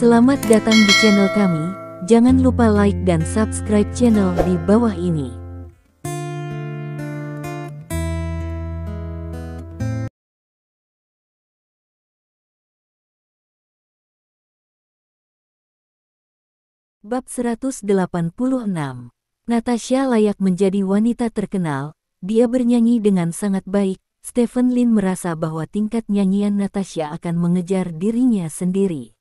Selamat datang di channel kami, jangan lupa like dan subscribe channel di bawah ini. Bab 186. Natasha layak menjadi wanita terkenal, dia bernyanyi dengan sangat baik. Stephen Lin merasa bahwa tingkat nyanyian Natasha akan mengejar dirinya sendiri.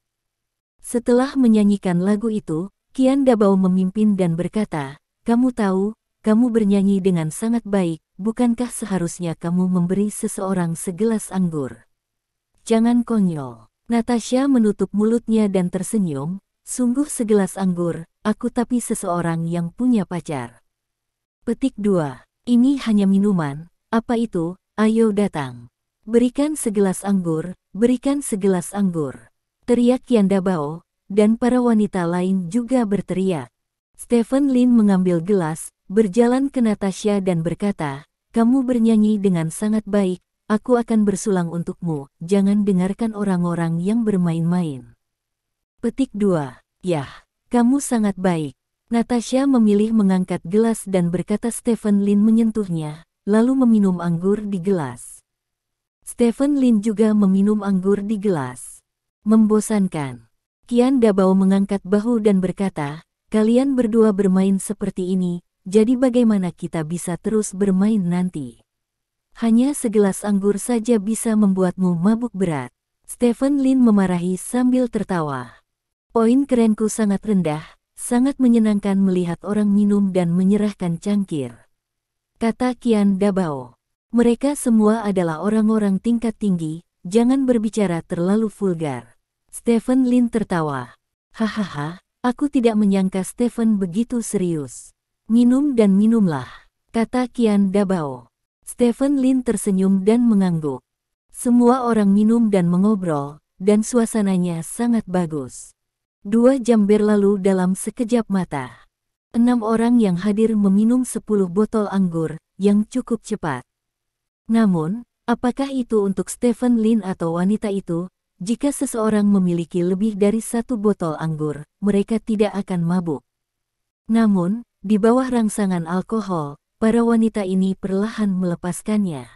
Setelah menyanyikan lagu itu, Qian Dabao memimpin dan berkata, "Kamu tahu, kamu bernyanyi dengan sangat baik, bukankah seharusnya kamu memberi seseorang segelas anggur?" "Jangan konyol." Natasha menutup mulutnya dan tersenyum, "Sungguh segelas anggur, aku tapi seseorang yang punya pacar." Petik 2. Ini hanya minuman, apa itu? Ayo datang. Berikan segelas anggur, berikan segelas anggur. Teriak Qian Dabao, dan para wanita lain juga berteriak. Stephen Lin mengambil gelas, berjalan ke Natasha dan berkata, "Kamu bernyanyi dengan sangat baik, aku akan bersulang untukmu, jangan dengarkan orang-orang yang bermain-main." Petik 2. Yah, kamu sangat baik. Natasha memilih mengangkat gelas dan berkata Stephen Lin menyentuhnya, lalu meminum anggur di gelas. Stephen Lin juga meminum anggur di gelas. Membosankan. Qian Dabao mengangkat bahu dan berkata, "Kalian berdua bermain seperti ini, jadi bagaimana kita bisa terus bermain nanti? Hanya segelas anggur saja bisa membuatmu mabuk berat." Stephen Lin memarahi sambil tertawa. "Poin kerenku sangat rendah, sangat menyenangkan melihat orang minum dan menyerahkan cangkir," kata Qian Dabao. "Mereka semua adalah orang-orang tingkat tinggi, jangan berbicara terlalu vulgar." Stephen Lin tertawa. "Hahaha, aku tidak menyangka Stephen begitu serius." "Minum dan minumlah," kata Qian Dabao. Stephen Lin tersenyum dan mengangguk. Semua orang minum dan mengobrol, dan suasananya sangat bagus. 2 jam berlalu dalam sekejap mata. 6 orang yang hadir meminum 10 botol anggur, yang cukup cepat. Namun, apakah itu untuk Stephen Lin atau wanita itu? Jika seseorang memiliki lebih dari 1 botol anggur, mereka tidak akan mabuk. Namun, di bawah rangsangan alkohol, para wanita ini perlahan melepaskannya.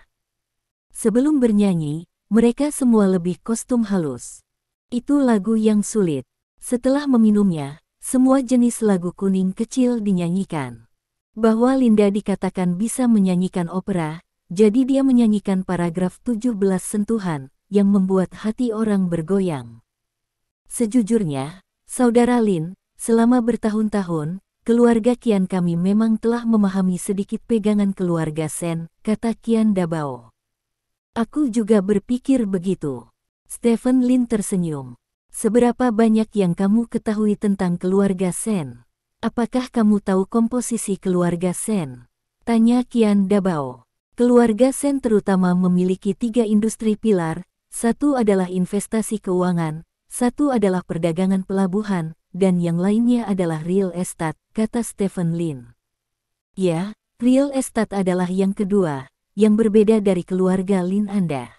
Sebelum bernyanyi, mereka semua lebih kostum halus. Itu lagu yang sulit. Setelah meminumnya, semua jenis lagu kuning kecil dinyanyikan. Bahwa Linda dikatakan bisa menyanyikan opera, jadi dia menyanyikan paragraf 17 sentuhan, yang membuat hati orang bergoyang. "Sejujurnya, Saudara Lin, selama bertahun-tahun, keluarga Qian kami memang telah memahami sedikit pegangan keluarga Sen," kata Qian Dabao. "Aku juga berpikir begitu." Stephen Lin tersenyum. "Seberapa banyak yang kamu ketahui tentang keluarga Sen? Apakah kamu tahu komposisi keluarga Sen?" tanya Qian Dabao. Keluarga Sen terutama memiliki 3 industri pilar, 1 adalah investasi keuangan, 1 adalah perdagangan pelabuhan, dan yang lainnya adalah real estate, kata Stephen Lin. "Ya, real estate adalah yang kedua, yang berbeda dari keluarga Lin Anda.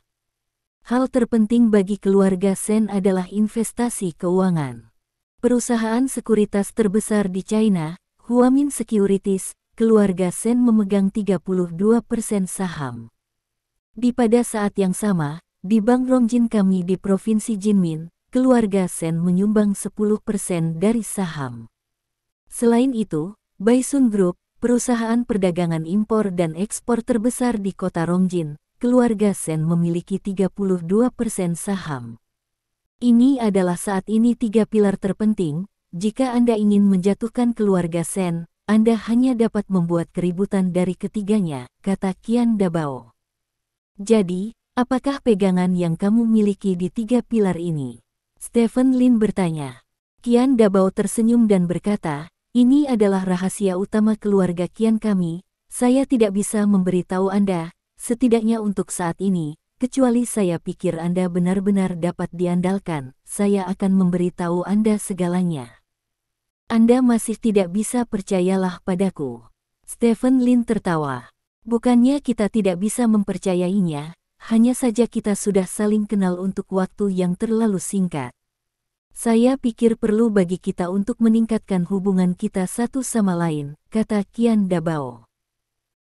Hal terpenting bagi keluarga Sen adalah investasi keuangan. Perusahaan sekuritas terbesar di China, Huamin Securities, keluarga Sen memegang 32% saham. Pada saat yang sama, di Bank Rongjin kami di Provinsi Jinmin, keluarga Sen menyumbang 10% dari saham. Selain itu, Baisun Group, perusahaan perdagangan impor dan ekspor terbesar di kota Rongjin, keluarga Sen memiliki 32% saham. Ini adalah saat ini 3 pilar terpenting. Jika Anda ingin menjatuhkan keluarga Sen, Anda hanya dapat membuat keributan dari ketiganya," kata Qian Dabao. "Jadi, apakah pegangan yang kamu miliki di 3 pilar ini?" Stephen Lin bertanya. Qian Dabao tersenyum dan berkata, "Ini adalah rahasia utama keluarga Qian kami, saya tidak bisa memberitahu Anda, setidaknya untuk saat ini, kecuali saya pikir Anda benar-benar dapat diandalkan, saya akan memberitahu Anda segalanya." "Anda masih tidak bisa percayalah padaku." Stephen Lin tertawa. "Bukannya kita tidak bisa mempercayainya, hanya saja kita sudah saling kenal untuk waktu yang terlalu singkat." Saya pikir perlu bagi kita untuk meningkatkan hubungan kita satu sama lain, kata Qian Dabao.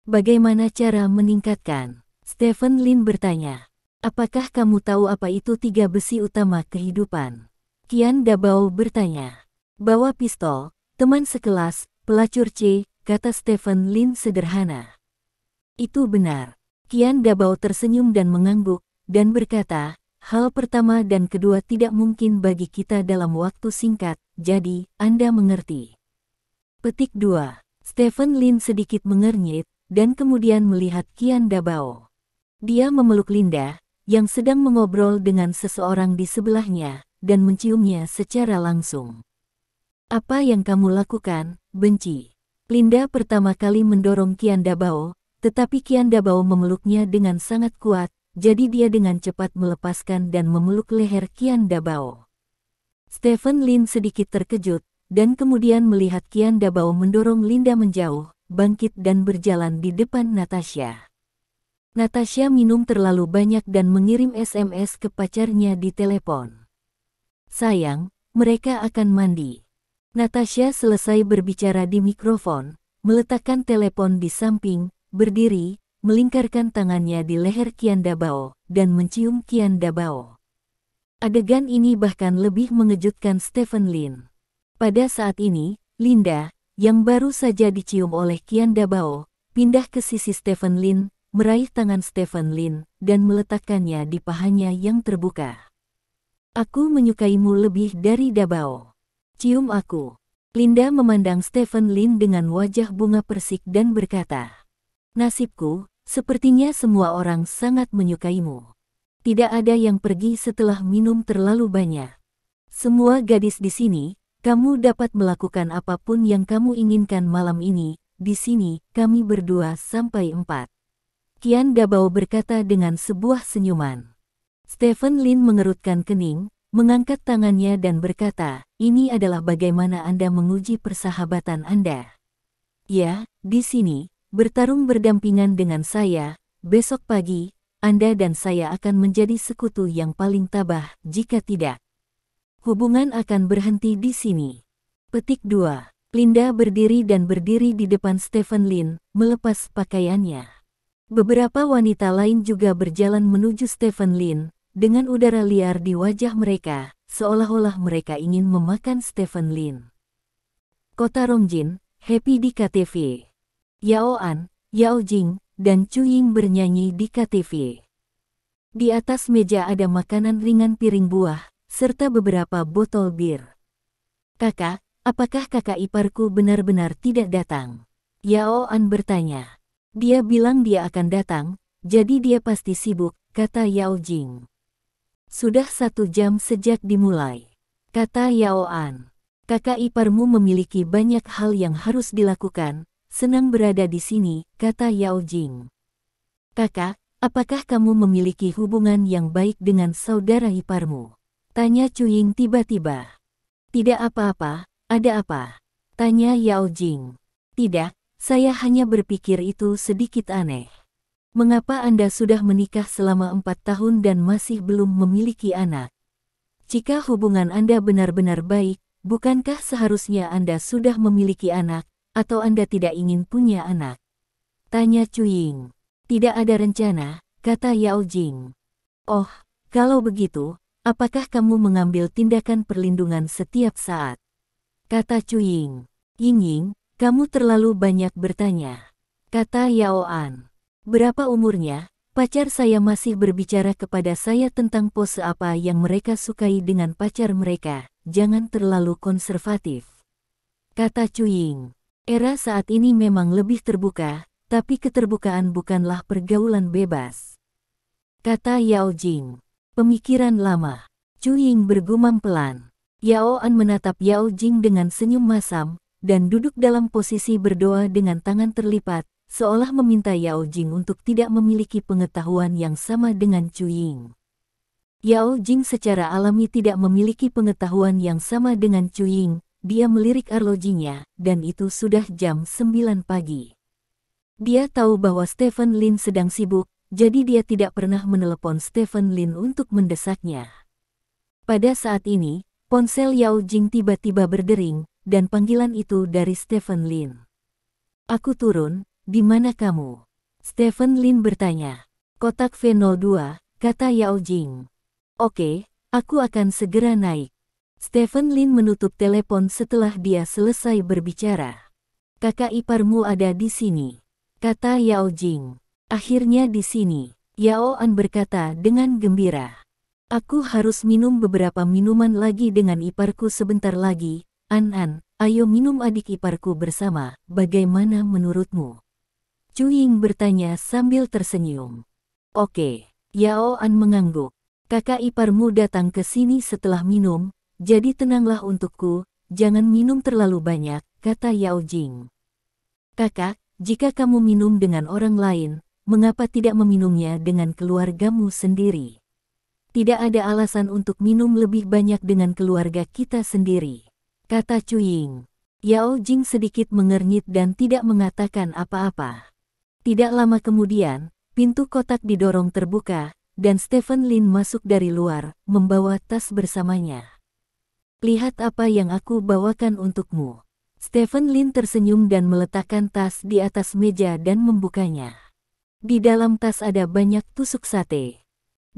Bagaimana cara meningkatkan? Stephen Lin bertanya. Apakah kamu tahu apa itu 3 besi utama kehidupan? Qian Dabao bertanya. Bawa pistol, teman sekelas, pelacur C, kata Stephen Lin sederhana. Itu benar. Qian Dabao tersenyum dan mengangguk, dan berkata, hal pertama dan kedua tidak mungkin bagi kita dalam waktu singkat, jadi, Anda mengerti. Petik 2. Stephen Lin sedikit mengernyit, dan kemudian melihat Qian Dabao. Dia memeluk Linda, yang sedang mengobrol dengan seseorang di sebelahnya, dan menciumnya secara langsung. Apa yang kamu lakukan, benci? Linda pertama kali mendorong Qian Dabao, tetapi Qian Dabao memeluknya dengan sangat kuat, jadi dia dengan cepat melepaskan dan memeluk leher Qian Dabao. Stephen Lin sedikit terkejut, dan kemudian melihat Qian Dabao mendorong Linda menjauh, bangkit dan berjalan di depan Natasha. Natasha minum terlalu banyak dan mengirim SMS ke pacarnya di telepon. Sayang, mereka akan mandi. Natasha selesai berbicara di mikrofon, meletakkan telepon di samping, berdiri, melingkarkan tangannya di leher Qian Dabao, dan mencium Qian Dabao. Adegan ini bahkan lebih mengejutkan Stephen Lin. Pada saat ini, Linda, yang baru saja dicium oleh Qian Dabao, pindah ke sisi Stephen Lin, meraih tangan Stephen Lin, dan meletakkannya di pahanya yang terbuka. Aku menyukaimu lebih dari Dabao. Cium aku. Linda memandang Stephen Lin dengan wajah bunga persik dan berkata, nasibku, sepertinya semua orang sangat menyukaimu. Tidak ada yang pergi setelah minum terlalu banyak. Semua gadis di sini, kamu dapat melakukan apapun yang kamu inginkan malam ini. Di sini, kami berdua sampai 4. Qian Dabao berkata dengan sebuah senyuman. Stephen Lin mengerutkan kening, mengangkat tangannya dan berkata, ini adalah bagaimana Anda menguji persahabatan Anda. Ya, di sini, bertarung berdampingan dengan saya, besok pagi, Anda dan saya akan menjadi sekutu yang paling tabah, jika tidak. Hubungan akan berhenti di sini. Petik 2. Linda berdiri di depan Stephen Lin, melepas pakaiannya. Beberapa wanita lain juga berjalan menuju Stephen Lin, dengan udara liar di wajah mereka, seolah-olah mereka ingin memakan Stephen Lin. Kota Rongjin, happy di KTV. Yao An, Yao Jing, dan Chu Ying bernyanyi di KTV. Di atas meja ada makanan ringan piring buah, serta beberapa botol bir. Kakak, apakah kakak iparku benar-benar tidak datang? Yao An bertanya. Dia bilang dia akan datang, jadi dia pasti sibuk, kata Yao Jing. Sudah 1 jam sejak dimulai, kata Yao An. Kakak iparmu memiliki banyak hal yang harus dilakukan. Senang berada di sini, kata Yao Jing. Kakak, apakah kamu memiliki hubungan yang baik dengan saudara iparmu? Tanya Chu Ying tiba-tiba. Tidak apa-apa, ada apa? Tanya Yao Jing. Tidak, saya hanya berpikir itu sedikit aneh. Mengapa Anda sudah menikah selama 4 tahun dan masih belum memiliki anak? Jika hubungan Anda benar-benar baik, bukankah seharusnya Anda sudah memiliki anak? Atau Anda tidak ingin punya anak? Tanya Chu Ying. Tidak ada rencana, kata Yao Jing. Oh, kalau begitu, apakah kamu mengambil tindakan perlindungan setiap saat? Kata Chu Ying. Ying, kamu terlalu banyak bertanya. Kata Yao An. Berapa umurnya? Pacar saya masih berbicara kepada saya tentang pose apa yang mereka sukai dengan pacar mereka. Jangan terlalu konservatif. Kata Chu Ying. Era saat ini memang lebih terbuka, tapi keterbukaan bukanlah pergaulan bebas. Kata Yao Jing. Pemikiran lama. Chu Ying bergumam pelan. Yao An menatap Yao Jing dengan senyum masam, dan duduk dalam posisi berdoa dengan tangan terlipat, seolah meminta Yao Jing untuk tidak memiliki pengetahuan yang sama dengan Chu Ying. Yao Jing secara alami tidak memiliki pengetahuan yang sama dengan Chu Ying. Dia melirik arlojinya, dan itu sudah jam 9 pagi. Dia tahu bahwa Stephen Lin sedang sibuk, jadi dia tidak pernah menelepon Stephen Lin untuk mendesaknya. Pada saat ini, Ponsel Yao Jing tiba-tiba berdering, dan panggilan itu dari Stephen Lin. Aku turun, di mana kamu? Stephen Lin bertanya. Kotak V02, kata Yao Jing. Oke, aku akan segera naik. Stephen Lin menutup telepon setelah dia selesai berbicara. Kakak iparmu ada di sini, kata Yao Jing. Akhirnya di sini, Yao An berkata dengan gembira. Aku harus minum beberapa minuman lagi dengan iparku sebentar lagi. An, ayo minum adik iparku bersama, bagaimana menurutmu? Chu Ying bertanya sambil tersenyum. Oke, Yao An mengangguk. Kakak iparmu datang ke sini setelah minum, jadi tenanglah untukku, jangan minum terlalu banyak, kata Yao Jing. Kakak, jika kamu minum dengan orang lain, mengapa tidak meminumnya dengan keluargamu sendiri? Tidak ada alasan untuk minum lebih banyak dengan keluarga kita sendiri, kata Chu Ying. Yao Jing sedikit mengernyit dan tidak mengatakan apa-apa. Tidak lama kemudian, pintu kotak didorong terbuka, dan Stephen Lin masuk dari luar, membawa tas bersamanya. Lihat apa yang aku bawakan untukmu. Stephen Lin tersenyum dan meletakkan tas di atas meja dan membukanya. Di dalam tas ada banyak tusuk sate.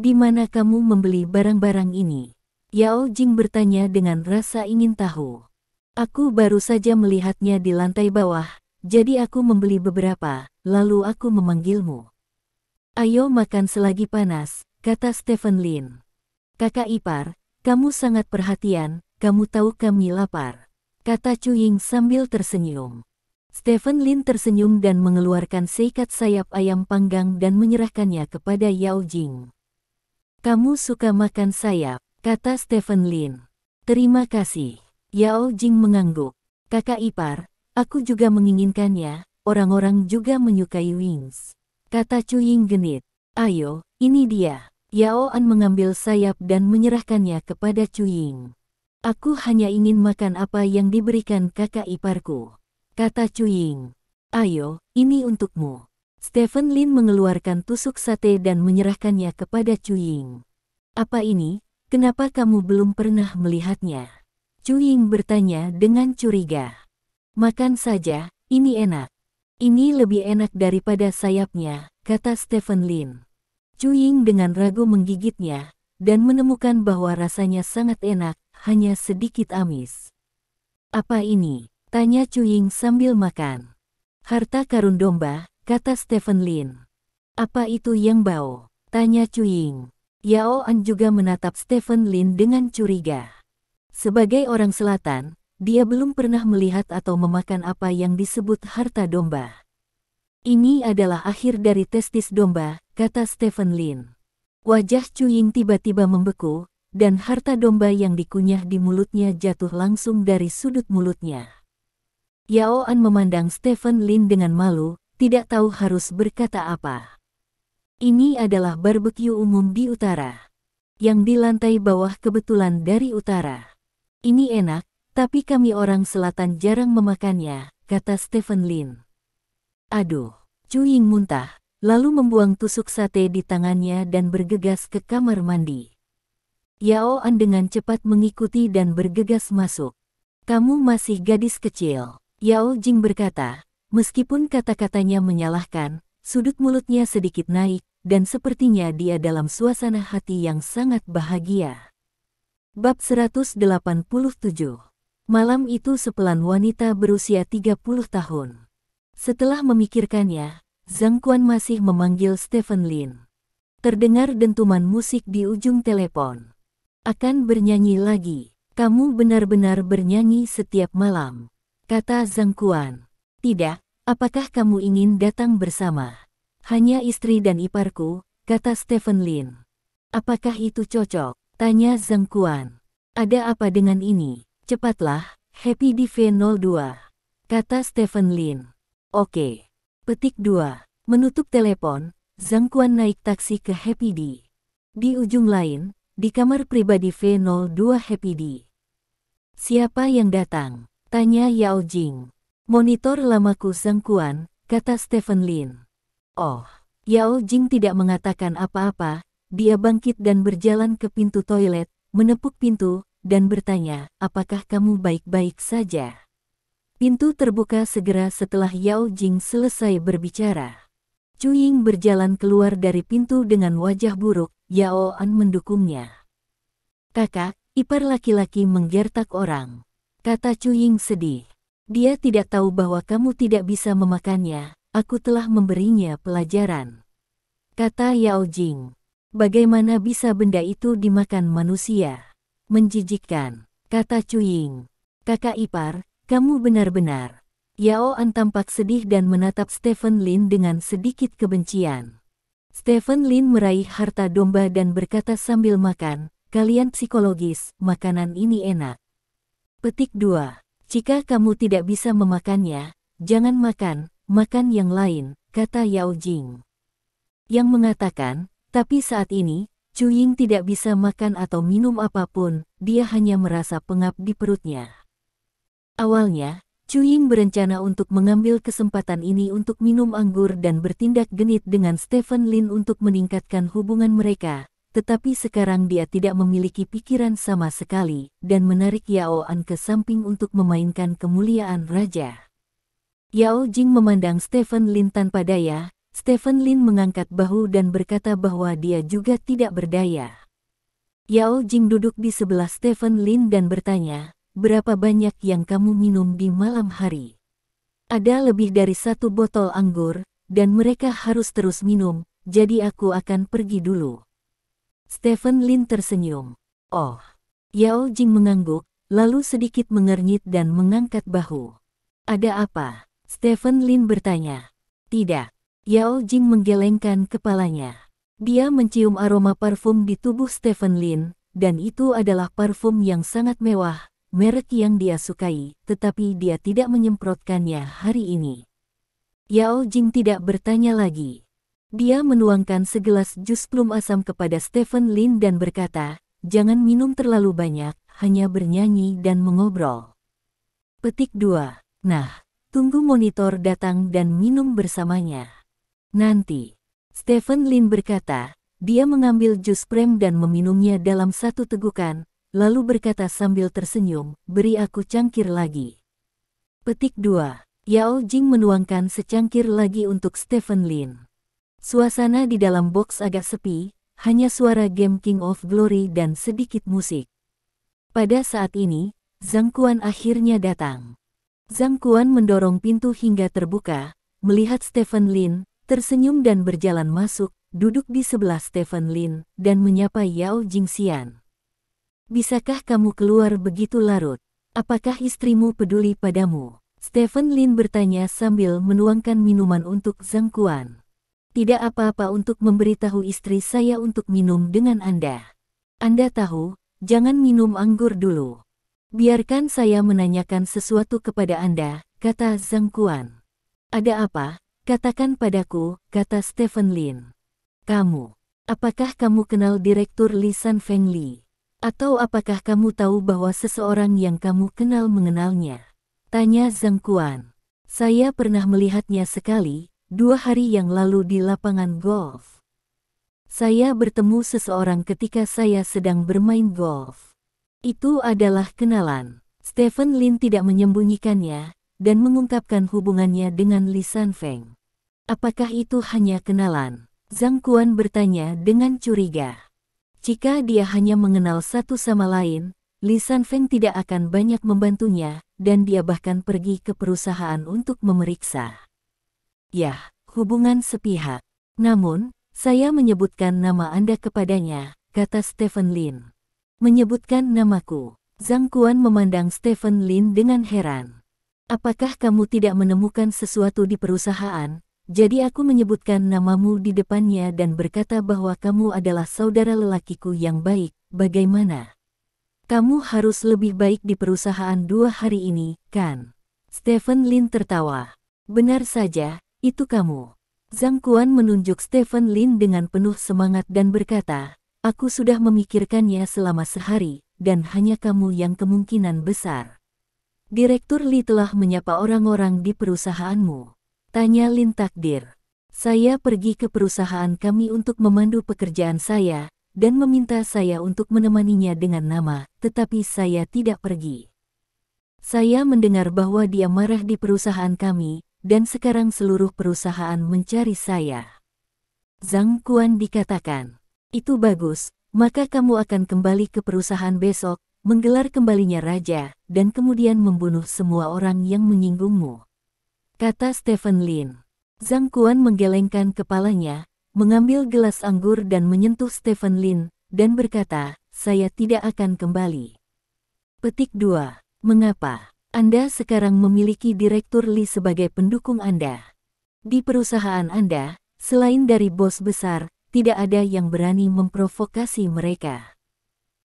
Di mana kamu membeli barang-barang ini? Yao Jing bertanya dengan rasa ingin tahu. Aku baru saja melihatnya di lantai bawah, jadi aku membeli beberapa, lalu aku memanggilmu. Ayo makan selagi panas, kata Stephen Lin. Kakak ipar, kamu sangat perhatian, kamu tahu kami lapar, kata Chu Ying sambil tersenyum. Stephen Lin tersenyum dan mengeluarkan seikat sayap ayam panggang dan menyerahkannya kepada Yao Jing. Kamu suka makan sayap, kata Stephen Lin. Terima kasih. Yao Jing mengangguk. Kakak ipar, aku juga menginginkannya, orang-orang juga menyukai wings, kata Chu Ying genit. Ayo, ini dia. Yao An mengambil sayap dan menyerahkannya kepada Chu Ying. Aku hanya ingin makan apa yang diberikan kakak iparku, kata Chu Ying. Ayo, ini untukmu. Stephen Lin mengeluarkan tusuk sate dan menyerahkannya kepada Chu Ying. Apa ini? Kenapa kamu belum pernah melihatnya? Chu Ying bertanya dengan curiga. Makan saja, ini enak. Ini lebih enak daripada sayapnya, kata Stephen Lin. Chu Ying dengan ragu menggigitnya, dan menemukan bahwa rasanya sangat enak, hanya sedikit amis. Apa ini? Tanya Chu Ying sambil makan. Harta karun domba, kata Stephen Lin. Apa itu yang bau? Tanya Chu Ying. Yao An juga menatap Stephen Lin dengan curiga. Sebagai orang selatan, dia belum pernah melihat atau memakan apa yang disebut harta domba. Ini adalah akhir dari testis domba, kata Stephen Lin. Wajah Chu Ying tiba-tiba membeku, dan harta domba yang dikunyah di mulutnya jatuh langsung dari sudut mulutnya. Yao An memandang Stephen Lin dengan malu, tidak tahu harus berkata apa. Ini adalah barbeque umum di utara. Yang di lantai bawah kebetulan dari utara. Ini enak, tapi kami orang selatan jarang memakannya, kata Stephen Lin. Aduh, Chu Ying muntah, lalu membuang tusuk sate di tangannya dan bergegas ke kamar mandi. Yao An dengan cepat mengikuti dan bergegas masuk. Kamu masih gadis kecil, Yao Jing berkata, meskipun kata-katanya menyalahkan, sudut mulutnya sedikit naik, dan sepertinya dia dalam suasana hati yang sangat bahagia. Bab 187. Malam itu sepelan wanita berusia 30 tahun. Setelah memikirkannya, Zhang Quan masih memanggil Stephen Lin. Terdengar dentuman musik di ujung telepon. Akan bernyanyi lagi. Kamu benar-benar bernyanyi setiap malam, kata Zhang Quan. Tidak, apakah kamu ingin datang bersama? Hanya istri dan iparku, kata Stephen Lin. Apakah itu cocok? Tanya Zhang Quan. Ada apa dengan ini? Cepatlah, Happy di V02, kata Stephen Lin. Oke. Petik 2. Menutup telepon, Zhang Quan naik taksi ke Happy D. Di ujung lain, di kamar pribadi V02 Happy D. Siapa yang datang? Tanya Yao Jing. Monitor lamaku Zhang Quan, kata Stephen Lin. Oh, Yao Jing tidak mengatakan apa-apa, dia bangkit dan berjalan ke pintu toilet, menepuk pintu, dan bertanya, apakah kamu baik-baik saja? Pintu terbuka segera setelah Yao Jing selesai berbicara. Chu Ying berjalan keluar dari pintu dengan wajah buruk, Yao An mendukungnya. Kakak, ipar laki-laki menggertak orang, kata Chu Ying sedih. Dia tidak tahu bahwa kamu tidak bisa memakannya, aku telah memberinya pelajaran, kata Yao Jing. Bagaimana bisa benda itu dimakan manusia? Menjijikkan, kata Chu Ying. Kakak ipar, kamu benar-benar. Yao An tampak sedih dan menatap Stephen Lin dengan sedikit kebencian. Stephen Lin meraih harta domba dan berkata sambil makan, kalian psikologis, makanan ini enak. Petik 2. Jika kamu tidak bisa memakannya, jangan makan, makan yang lain, kata Yao Jing. Yang mengatakan, tapi saat ini, Chu Ying tidak bisa makan atau minum apapun, dia hanya merasa pengap di perutnya. Awalnya, Chu Ying berencana untuk mengambil kesempatan ini untuk minum anggur dan bertindak genit dengan Stephen Lin untuk meningkatkan hubungan mereka, tetapi sekarang dia tidak memiliki pikiran sama sekali, dan menarik Yao An ke samping untuk memainkan kemuliaan raja. Yao Jing memandang Stephen Lin tanpa daya. Stephen Lin mengangkat bahu dan berkata bahwa dia juga tidak berdaya. Yao Jing duduk di sebelah Stephen Lin dan bertanya, berapa banyak yang kamu minum di malam hari? Ada lebih dari 1 botol anggur, dan mereka harus terus minum, jadi aku akan pergi dulu. Stephen Lin tersenyum. Oh. Yao Jing mengangguk, lalu sedikit mengernyit dan mengangkat bahu. Ada apa? Stephen Lin bertanya. Tidak. Yao Jing menggelengkan kepalanya. Dia mencium aroma parfum di tubuh Stephen Lin, dan itu adalah parfum yang sangat mewah, merek yang dia sukai, tetapi dia tidak menyemprotkannya hari ini. Yao Jing tidak bertanya lagi. Dia menuangkan segelas jus plum asam kepada Stephen Lin dan berkata, jangan minum terlalu banyak, hanya bernyanyi dan mengobrol. Petik 2. Nah, tunggu monitor datang dan minum bersamanya. Nanti. Stephen Lin berkata, dia mengambil jus prem dan meminumnya dalam 1 tegukan, lalu berkata sambil tersenyum, beri aku cangkir lagi. Petik 2. Yao Jing menuangkan secangkir lagi untuk Stephen Lin. Suasana di dalam box agak sepi, hanya suara game King of Glory dan sedikit musik. Pada saat ini, Zhang Quan akhirnya datang. Zhang Quan mendorong pintu hingga terbuka, melihat Stephen Lin, tersenyum dan berjalan masuk, duduk di sebelah Stephen Lin, dan menyapa Yao Jingxian. Bisakah kamu keluar begitu larut? Apakah istrimu peduli padamu? Stephen Lin bertanya sambil menuangkan minuman untuk Zhang Quan. Tidak apa-apa untuk memberitahu istri saya untuk minum dengan Anda. Anda tahu, jangan minum anggur dulu. Biarkan saya menanyakan sesuatu kepada Anda, kata Zhang Quan. Ada apa? Katakan padaku, kata Stephen Lin. Kamu, apakah kamu kenal Direktur Li Sanfeng Li? Atau apakah kamu tahu bahwa seseorang yang kamu kenal mengenalnya? Tanya Zhang Quan. Saya pernah melihatnya sekali, 2 hari yang lalu di lapangan golf. Saya bertemu seseorang ketika saya sedang bermain golf. Itu adalah kenalan. Stephen Lin tidak menyembunyikannya, dan mengungkapkan hubungannya dengan Li Sanfeng. Apakah itu hanya kenalan? Zhang Quan bertanya dengan curiga. Jika dia hanya mengenal satu sama lain, Li Sanfeng tidak akan banyak membantunya, dan dia bahkan pergi ke perusahaan untuk memeriksa. Ya, hubungan sepihak. Namun, saya menyebutkan nama Anda kepadanya, kata Stephen Lin. Menyebutkan namaku. Zhang Quan memandang Stephen Lin dengan heran. Apakah kamu tidak menemukan sesuatu di perusahaan? Jadi aku menyebutkan namamu di depannya dan berkata bahwa kamu adalah saudara lelakiku yang baik, bagaimana? Kamu harus lebih baik di perusahaan 2 hari ini, kan? Stephen Lin tertawa. Benar saja. Itu kamu. Zhang Quan menunjuk Stephen Lin dengan penuh semangat dan berkata, aku sudah memikirkannya selama sehari, dan hanya kamu yang kemungkinan besar. Direktur Li telah menyapa orang-orang di perusahaanmu. Tanya Lin takdir. Saya pergi ke perusahaan kami untuk memandu pekerjaan saya, dan meminta saya untuk menemaninya dengan nama, tetapi saya tidak pergi. Saya mendengar bahwa dia marah di perusahaan kami, dan sekarang seluruh perusahaan mencari saya. Zhang Quan dikatakan, itu bagus, maka kamu akan kembali ke perusahaan besok, menggelar kembalinya raja, dan kemudian membunuh semua orang yang menyinggungmu. Kata Stephen Lin. Zhang Quan menggelengkan kepalanya, mengambil gelas anggur dan menyentuh Stephen Lin, dan berkata, saya tidak akan kembali. Petik 2. Mengapa? Anda sekarang memiliki Direktur Li sebagai pendukung Anda. Di perusahaan Anda, selain dari bos besar, tidak ada yang berani memprovokasi mereka.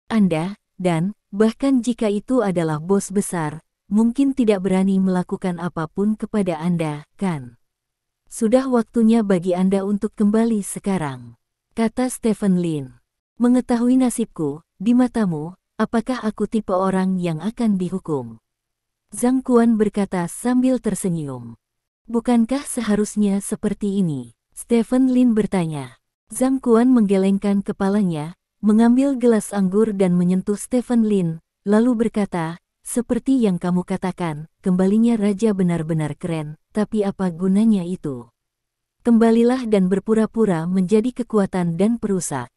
Anda, dan, bahkan jika itu adalah bos besar, mungkin tidak berani melakukan apapun kepada Anda, kan? Sudah waktunya bagi Anda untuk kembali sekarang. Kata Stephen Lin. Mengetahui nasibku, di matamu, apakah aku tipe orang yang akan dihukum? Zhang Quan berkata sambil tersenyum. Bukankah seharusnya seperti ini? Stephen Lin bertanya. Zhang Quan menggelengkan kepalanya, mengambil gelas anggur dan menyentuh Stephen Lin, lalu berkata, seperti yang kamu katakan, kembalinya raja benar-benar keren, tapi apa gunanya itu? Kembalilah dan berpura-pura menjadi kekuatan dan perusak.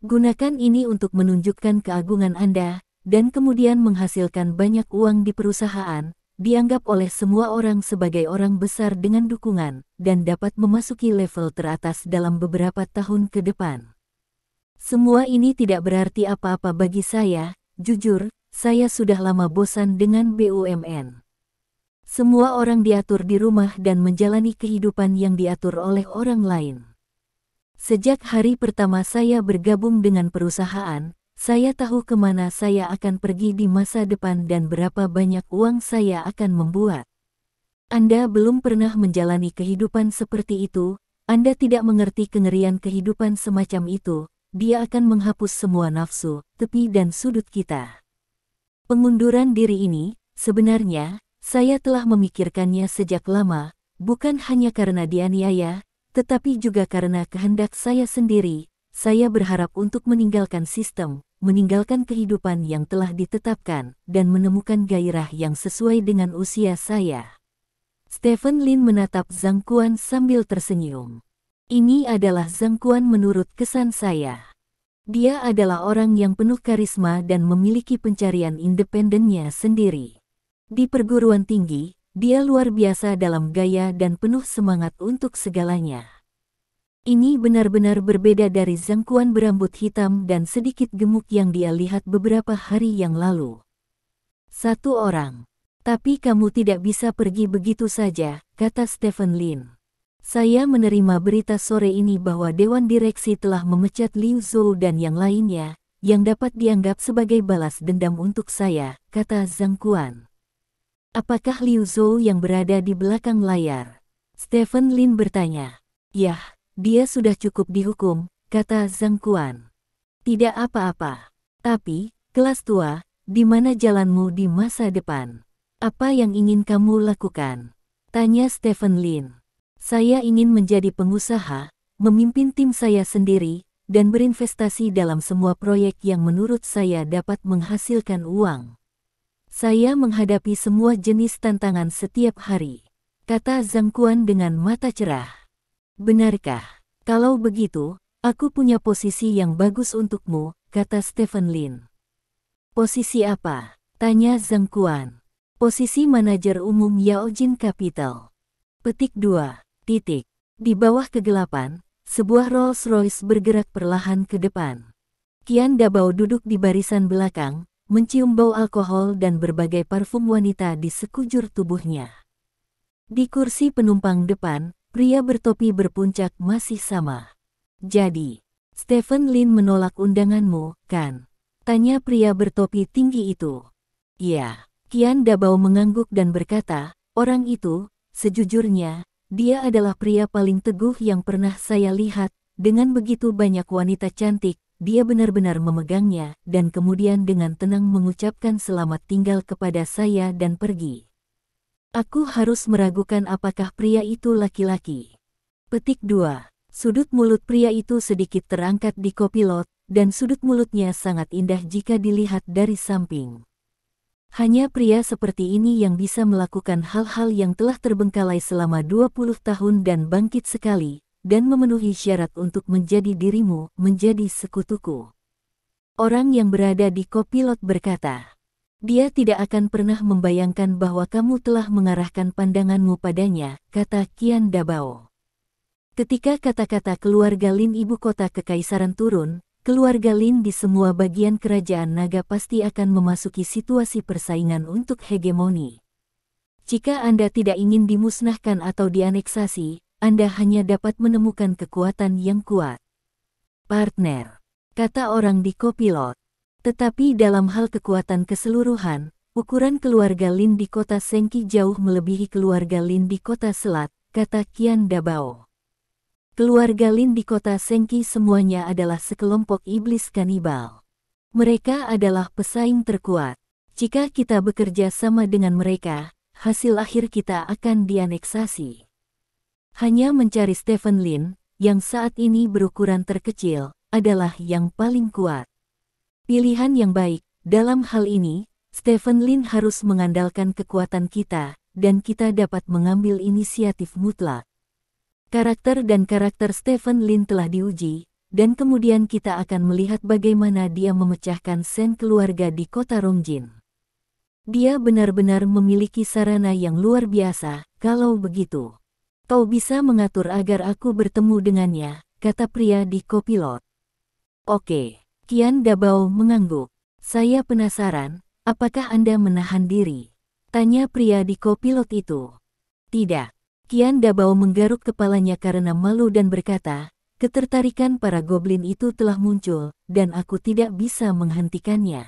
Gunakan ini untuk menunjukkan keagungan Anda, dan kemudian menghasilkan banyak uang di perusahaan, dianggap oleh semua orang sebagai orang besar dengan dukungan, dan dapat memasuki level teratas dalam beberapa tahun ke depan. Semua ini tidak berarti apa-apa bagi saya, jujur, saya sudah lama bosan dengan BUMN. Semua orang diatur di rumah dan menjalani kehidupan yang diatur oleh orang lain. Sejak hari pertama saya bergabung dengan perusahaan, saya tahu kemana saya akan pergi di masa depan dan berapa banyak uang saya akan membuat. Anda belum pernah menjalani kehidupan seperti itu, Anda tidak mengerti kengerian kehidupan semacam itu, dia akan menghapus semua nafsu, tepi dan sudut kita. Pengunduran diri ini, sebenarnya, saya telah memikirkannya sejak lama, bukan hanya karena dianiaya, tetapi juga karena kehendak saya sendiri. Saya berharap untuk meninggalkan sistem, meninggalkan kehidupan yang telah ditetapkan, dan menemukan gairah yang sesuai dengan usia saya. Stephen Lin menatap Zhang Quan sambil tersenyum. Ini adalah Zhang Quan menurut kesan saya. Dia adalah orang yang penuh karisma dan memiliki pencarian independennya sendiri. Di perguruan tinggi, dia luar biasa dalam gaya dan penuh semangat untuk segalanya. Ini benar-benar berbeda dari Zhang Quan berambut hitam dan sedikit gemuk yang dia lihat beberapa hari yang lalu. Satu orang. Tapi kamu tidak bisa pergi begitu saja, kata Stephen Lin. Saya menerima berita sore ini bahwa Dewan Direksi telah memecat Liu Zhou dan yang lainnya, yang dapat dianggap sebagai balas dendam untuk saya, kata Zhang Quan. Apakah Liu Zhou yang berada di belakang layar? Stephen Lin bertanya. Yah. Dia sudah cukup dihukum, kata Zhang Quan. Tidak apa-apa. Tapi, kelas tua, di mana jalanmu di masa depan? Apa yang ingin kamu lakukan? Tanya Stephen Lin. Saya ingin menjadi pengusaha, memimpin tim saya sendiri, dan berinvestasi dalam semua proyek yang menurut saya dapat menghasilkan uang. Saya menghadapi semua jenis tantangan setiap hari, kata Zhang Quan dengan mata cerah. Benarkah? Kalau begitu, aku punya posisi yang bagus untukmu, kata Stephen Lin. Posisi apa? Tanya Zhang Quan. Posisi manajer umum Yaojin Capital. Petik 2. Di bawah kegelapan, sebuah Rolls-Royce bergerak perlahan ke depan. Qian Dabao duduk di barisan belakang, mencium bau alkohol dan berbagai parfum wanita di sekujur tubuhnya. Di kursi penumpang depan, pria bertopi berpuncak masih sama. Jadi, Stephen Lin menolak undanganmu, kan? Tanya pria bertopi tinggi itu. Iya. Qian Dabao mengangguk dan berkata, orang itu, sejujurnya, dia adalah pria paling teguh yang pernah saya lihat. Dengan begitu banyak wanita cantik, dia benar-benar memegangnya, dan kemudian dengan tenang mengucapkan selamat tinggal kepada saya dan pergi. Aku harus meragukan apakah pria itu laki-laki. Petik 2. Sudut mulut pria itu sedikit terangkat di kopilot, dan sudut mulutnya sangat indah jika dilihat dari samping. Hanya pria seperti ini yang bisa melakukan hal-hal yang telah terbengkalai selama 20 tahun dan bangkit sekali, dan memenuhi syarat untuk menjadi dirimu, menjadi sekutuku. Orang yang berada di kopilot berkata, dia tidak akan pernah membayangkan bahwa kamu telah mengarahkan pandanganmu padanya, kata Qian Dabao. Ketika kata-kata keluarga Lin ibu kota kekaisaran turun, keluarga Lin di semua bagian kerajaan naga pasti akan memasuki situasi persaingan untuk hegemoni. Jika Anda tidak ingin dimusnahkan atau dianeksasi, Anda hanya dapat menemukan kekuatan yang kuat. Partner, kata orang di kopilot. Tetapi dalam hal kekuatan keseluruhan, ukuran keluarga Lin di kota Sengki jauh melebihi keluarga Lin di kota Selat, kata Qian Dabao. Keluarga Lin di kota Sengki semuanya adalah sekelompok iblis kanibal. Mereka adalah pesaing terkuat. Jika kita bekerja sama dengan mereka, hasil akhir kita akan dianeksasi. Hanya mencari Stephen Lin, yang saat ini berukuran terkecil, adalah yang paling kuat. Pilihan yang baik, dalam hal ini, Stephen Lin harus mengandalkan kekuatan kita, dan kita dapat mengambil inisiatif mutlak. Karakter dan karakter Stephen Lin telah diuji, dan kemudian kita akan melihat bagaimana dia memecahkan sen keluarga di kota Rongjin. Dia benar-benar memiliki sarana yang luar biasa, kalau begitu. Kau bisa mengatur agar aku bertemu dengannya, kata pria di kopilot. Oke. Qian Dabao mengangguk. Saya penasaran, apakah Anda menahan diri? Tanya pria di kopilot itu. Tidak. Qian Dabao menggaruk kepalanya karena malu dan berkata, ketertarikan para goblin itu telah muncul, dan aku tidak bisa menghentikannya.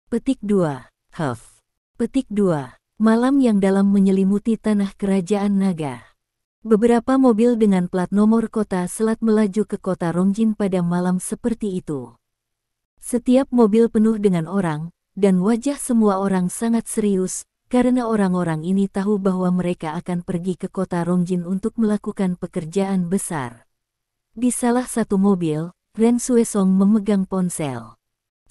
Petik 2. Huff. Petik 2. Malam yang dalam menyelimuti tanah kerajaan naga. Beberapa mobil dengan plat nomor kota Selat melaju ke kota Rongjin pada malam seperti itu. Setiap mobil penuh dengan orang, dan wajah semua orang sangat serius, karena orang-orang ini tahu bahwa mereka akan pergi ke kota Rongjin untuk melakukan pekerjaan besar. Di salah satu mobil, Ren Xuesong memegang ponsel.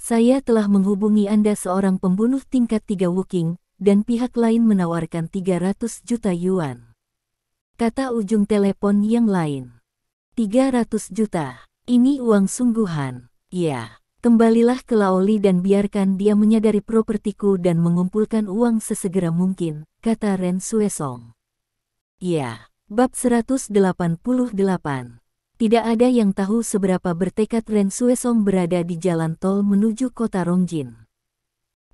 Saya telah menghubungi Anda seorang pembunuh tingkat 3 Wuking, dan pihak lain menawarkan 300 juta yuan. Kata ujung telepon yang lain. 300 juta, ini uang sungguhan, ya. Kembalilah ke Laoli dan biarkan dia menyadari propertiku dan mengumpulkan uang sesegera mungkin, kata Ren Xuesong. Ya, bab 188. Tidak ada yang tahu seberapa bertekad Ren Xuesong berada di jalan tol menuju kota Rongjin.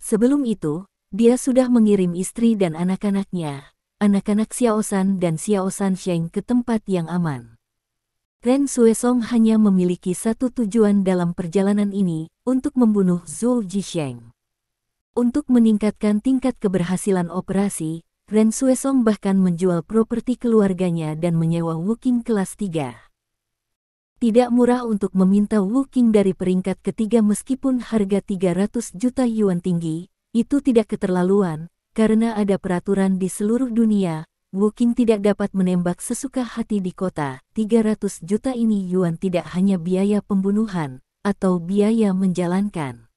Sebelum itu, dia sudah mengirim istri dan anak-anaknya, anak-anak Xiaoshan dan Xiaoshan Sheng ke tempat yang aman. Ren Xuesong hanya memiliki satu tujuan dalam perjalanan ini, untuk membunuh Zhou Zhisheng. Untuk meningkatkan tingkat keberhasilan operasi, Ren Xuesong bahkan menjual properti keluarganya dan menyewa Wuking kelas 3. Tidak murah untuk meminta Wuking dari peringkat ketiga meskipun harga 300 juta yuan tinggi, itu tidak keterlaluan, karena ada peraturan di seluruh dunia. Wuking tidak dapat menembak sesuka hati di kota. 300 juta ini yuan tidak hanya biaya pembunuhan, atau biaya menjalankan.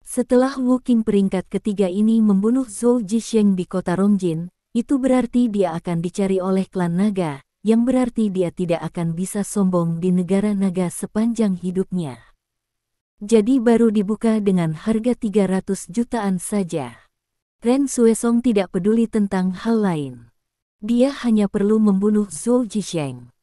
Setelah Wuking peringkat ketiga ini membunuh Zhou Zhisheng di kota Rongjin, itu berarti dia akan dicari oleh klan naga, yang berarti dia tidak akan bisa sombong di negara naga sepanjang hidupnya. Jadi baru dibuka dengan harga 300 jutaan saja. Ren Xuesong tidak peduli tentang hal lain. Dia hanya perlu membunuh Zhou Zhisheng.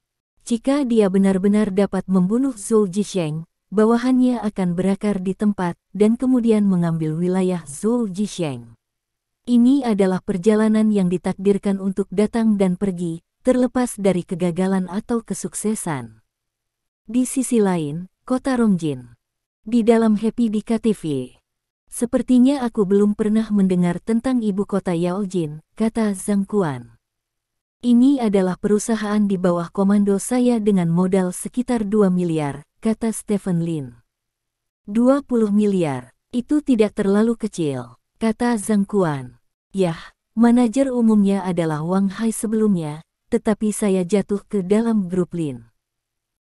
Jika dia benar-benar dapat membunuh Zhou Zhisheng, bawahannya akan berakar di tempat dan kemudian mengambil wilayah Zhou Zhisheng. Ini adalah perjalanan yang ditakdirkan untuk datang dan pergi, terlepas dari kegagalan atau kesuksesan. Di sisi lain, kota Rongjin. Di dalam Happy di KTV. Sepertinya aku belum pernah mendengar tentang ibu kota Yaojin, kata Zhang Quan. Ini adalah perusahaan di bawah komando saya dengan modal sekitar 2 miliar, kata Stephen Lin. 20 miliar, itu tidak terlalu kecil, kata Zhang Quan. Yah, manajer umumnya adalah Wang Hai sebelumnya, tetapi saya jatuh ke dalam grup Lin.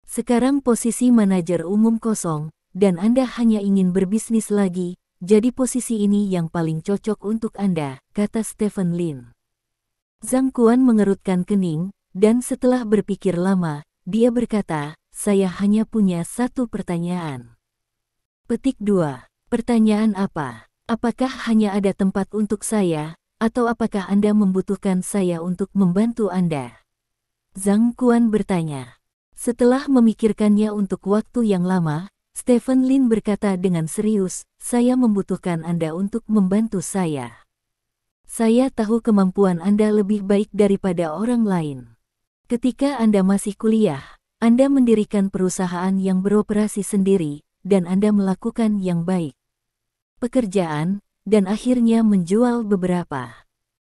Sekarang posisi manajer umum kosong, dan Anda hanya ingin berbisnis lagi, jadi posisi ini yang paling cocok untuk Anda, kata Stephen Lin. Zhang Quan mengerutkan kening, dan setelah berpikir lama, dia berkata, saya hanya punya satu pertanyaan. Petik 2. Pertanyaan apa? Apakah hanya ada tempat untuk saya, atau apakah Anda membutuhkan saya untuk membantu Anda? Zhang Quan bertanya. Setelah memikirkannya untuk waktu yang lama, Stephen Lin berkata dengan serius, saya membutuhkan Anda untuk membantu saya. Saya tahu kemampuan Anda lebih baik daripada orang lain. Ketika Anda masih kuliah, Anda mendirikan perusahaan yang beroperasi sendiri, dan Anda melakukan yang baik. Pekerjaan, dan akhirnya menjual beberapa.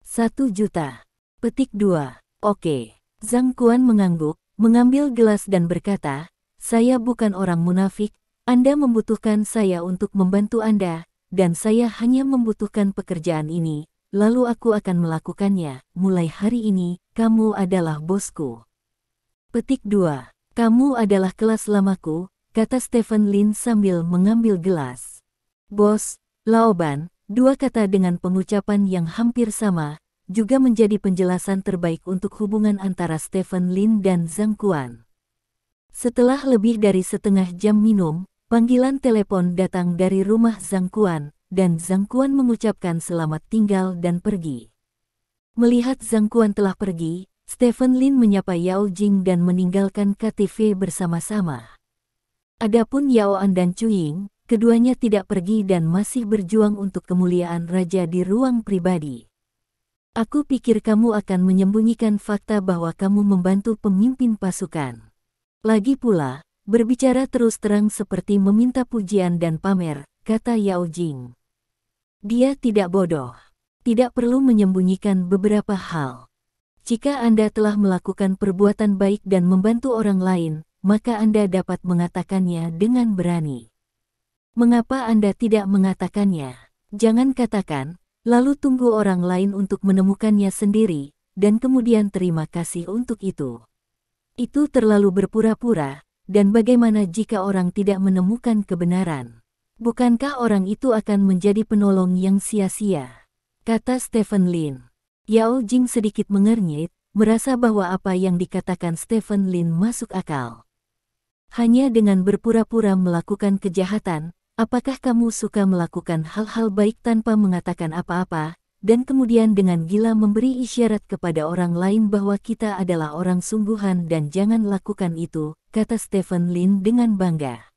1 juta. Petik 2. Oke. Zhang Quan mengangguk, mengambil gelas dan berkata, saya bukan orang munafik, Anda membutuhkan saya untuk membantu Anda, dan saya hanya membutuhkan pekerjaan ini, lalu aku akan melakukannya. Mulai hari ini, kamu adalah bosku. Petik 2. Kamu adalah kelas lamaku, kata Stephen Lin sambil mengambil gelas. Bos, Laoban, dua kata dengan pengucapan yang hampir sama, juga menjadi penjelasan terbaik untuk hubungan antara Stephen Lin dan Zhang Quan. Setelah lebih dari setengah jam minum, panggilan telepon datang dari rumah Zhang Quan, dan Zhang Quan mengucapkan selamat tinggal dan pergi. Melihat Zhang Quan telah pergi, Stephen Lin menyapa Yao Jing dan meninggalkan KTV bersama-sama. Adapun Yao An dan Cuying, keduanya tidak pergi dan masih berjuang untuk kemuliaan raja di ruang pribadi. Aku pikir kamu akan menyembunyikan fakta bahwa kamu membantu pemimpin pasukan. Lagi pula, berbicara terus terang seperti meminta pujian dan pamer, kata Yao Jing. Dia tidak bodoh. Tidak perlu menyembunyikan beberapa hal. Jika Anda telah melakukan perbuatan baik dan membantu orang lain, maka Anda dapat mengatakannya dengan berani. Mengapa Anda tidak mengatakannya? Jangan katakan, lalu tunggu orang lain untuk menemukannya sendiri, dan kemudian terima kasih untuk itu. Itu terlalu berpura-pura, dan bagaimana jika orang tidak menemukan kebenaran? Bukankah orang itu akan menjadi penolong yang sia-sia? Kata Stephen Lin. Yao Jing sedikit mengernyit, merasa bahwa apa yang dikatakan Stephen Lin masuk akal. Hanya dengan berpura-pura melakukan kejahatan, apakah kamu suka melakukan hal-hal baik tanpa mengatakan apa-apa, dan kemudian dengan gila memberi isyarat kepada orang lain bahwa kita adalah orang sungguhan dan jangan lakukan itu, kata Stephen Lin dengan bangga.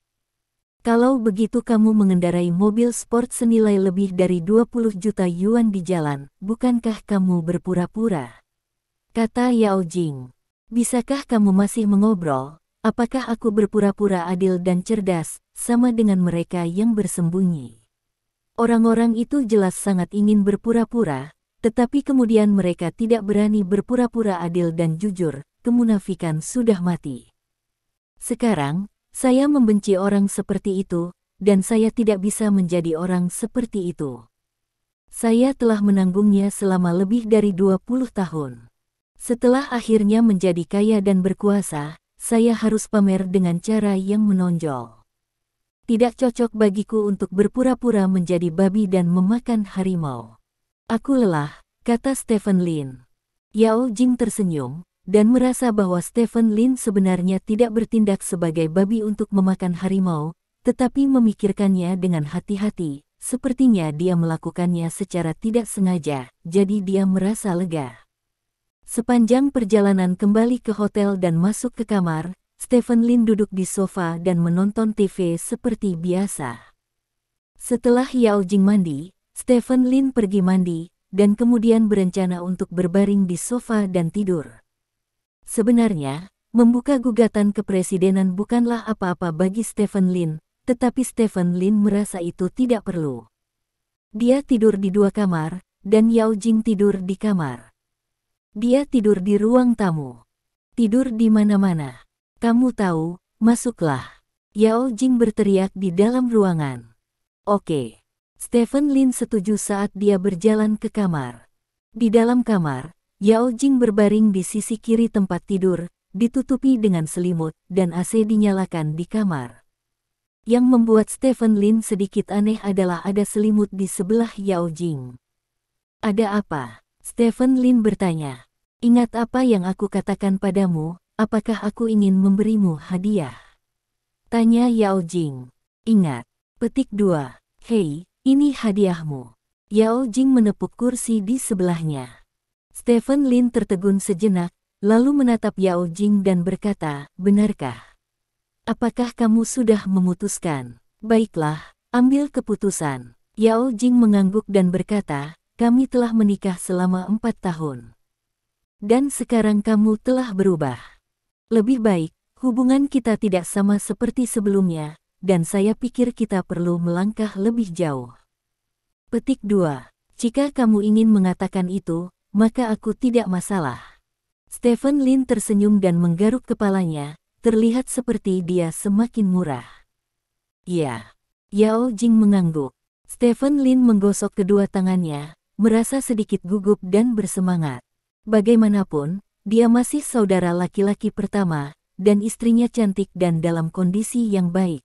Kalau begitu kamu mengendarai mobil sport senilai lebih dari 20 juta yuan di jalan, bukankah kamu berpura-pura? Kata Yao Jing. Bisakah kamu masih mengobrol? Apakah aku berpura-pura adil dan cerdas, sama dengan mereka yang bersembunyi? Orang-orang itu jelas sangat ingin berpura-pura, tetapi kemudian mereka tidak berani berpura-pura adil dan jujur, kemunafikan sudah mati. Sekarang, saya membenci orang seperti itu, dan saya tidak bisa menjadi orang seperti itu. Saya telah menanggungnya selama lebih dari 20 tahun. Setelah akhirnya menjadi kaya dan berkuasa, saya harus pamer dengan cara yang menonjol. Tidak cocok bagiku untuk berpura-pura menjadi babi dan memakan harimau. Aku lelah, kata Stephen Lin. Yao Jing tersenyum, dan merasa bahwa Stephen Lin sebenarnya tidak bertindak sebagai babi untuk memakan harimau, tetapi memikirkannya dengan hati-hati, sepertinya dia melakukannya secara tidak sengaja, jadi dia merasa lega. Sepanjang perjalanan kembali ke hotel dan masuk ke kamar, Stephen Lin duduk di sofa dan menonton TV seperti biasa. Setelah Yao Jing mandi, Stephen Lin pergi mandi, dan kemudian berencana untuk berbaring di sofa dan tidur. Sebenarnya, membuka gugatan kepresidenan bukanlah apa-apa bagi Stephen Lin, tetapi Stephen Lin merasa itu tidak perlu. Dia tidur di 2 kamar, dan Yao Jing tidur di kamar. Dia tidur di ruang tamu. Tidur di mana-mana. Kamu tahu, masuklah. Yao Jing berteriak di dalam ruangan. Oke. Stephen Lin setuju saat dia berjalan ke kamar. Di dalam kamar, Yao Jing berbaring di sisi kiri tempat tidur, ditutupi dengan selimut, dan AC dinyalakan di kamar. Yang membuat Stephen Lin sedikit aneh adalah ada selimut di sebelah Yao Jing. Ada apa? Stephen Lin bertanya. Ingat apa yang aku katakan padamu, apakah aku ingin memberimu hadiah? Tanya Yao Jing. Ingat. Petik 2. Hei, ini hadiahmu. Yao Jing menepuk kursi di sebelahnya. Stephen Lin tertegun sejenak, lalu menatap Yao Jing dan berkata, benarkah? Apakah kamu sudah memutuskan? Baiklah, ambil keputusan. Yao Jing mengangguk dan berkata, kami telah menikah selama 4 tahun. Dan sekarang kamu telah berubah. Lebih baik, hubungan kita tidak sama seperti sebelumnya, dan saya pikir kita perlu melangkah lebih jauh. Petik 2. Jika kamu ingin mengatakan itu, maka aku tidak masalah. Stephen Lin tersenyum dan menggaruk kepalanya, terlihat seperti dia semakin murah. Ya. Yao Jing mengangguk. Stephen Lin menggosok kedua tangannya, merasa sedikit gugup dan bersemangat. Bagaimanapun, dia masih saudara laki-laki pertama, dan istrinya cantik dan dalam kondisi yang baik.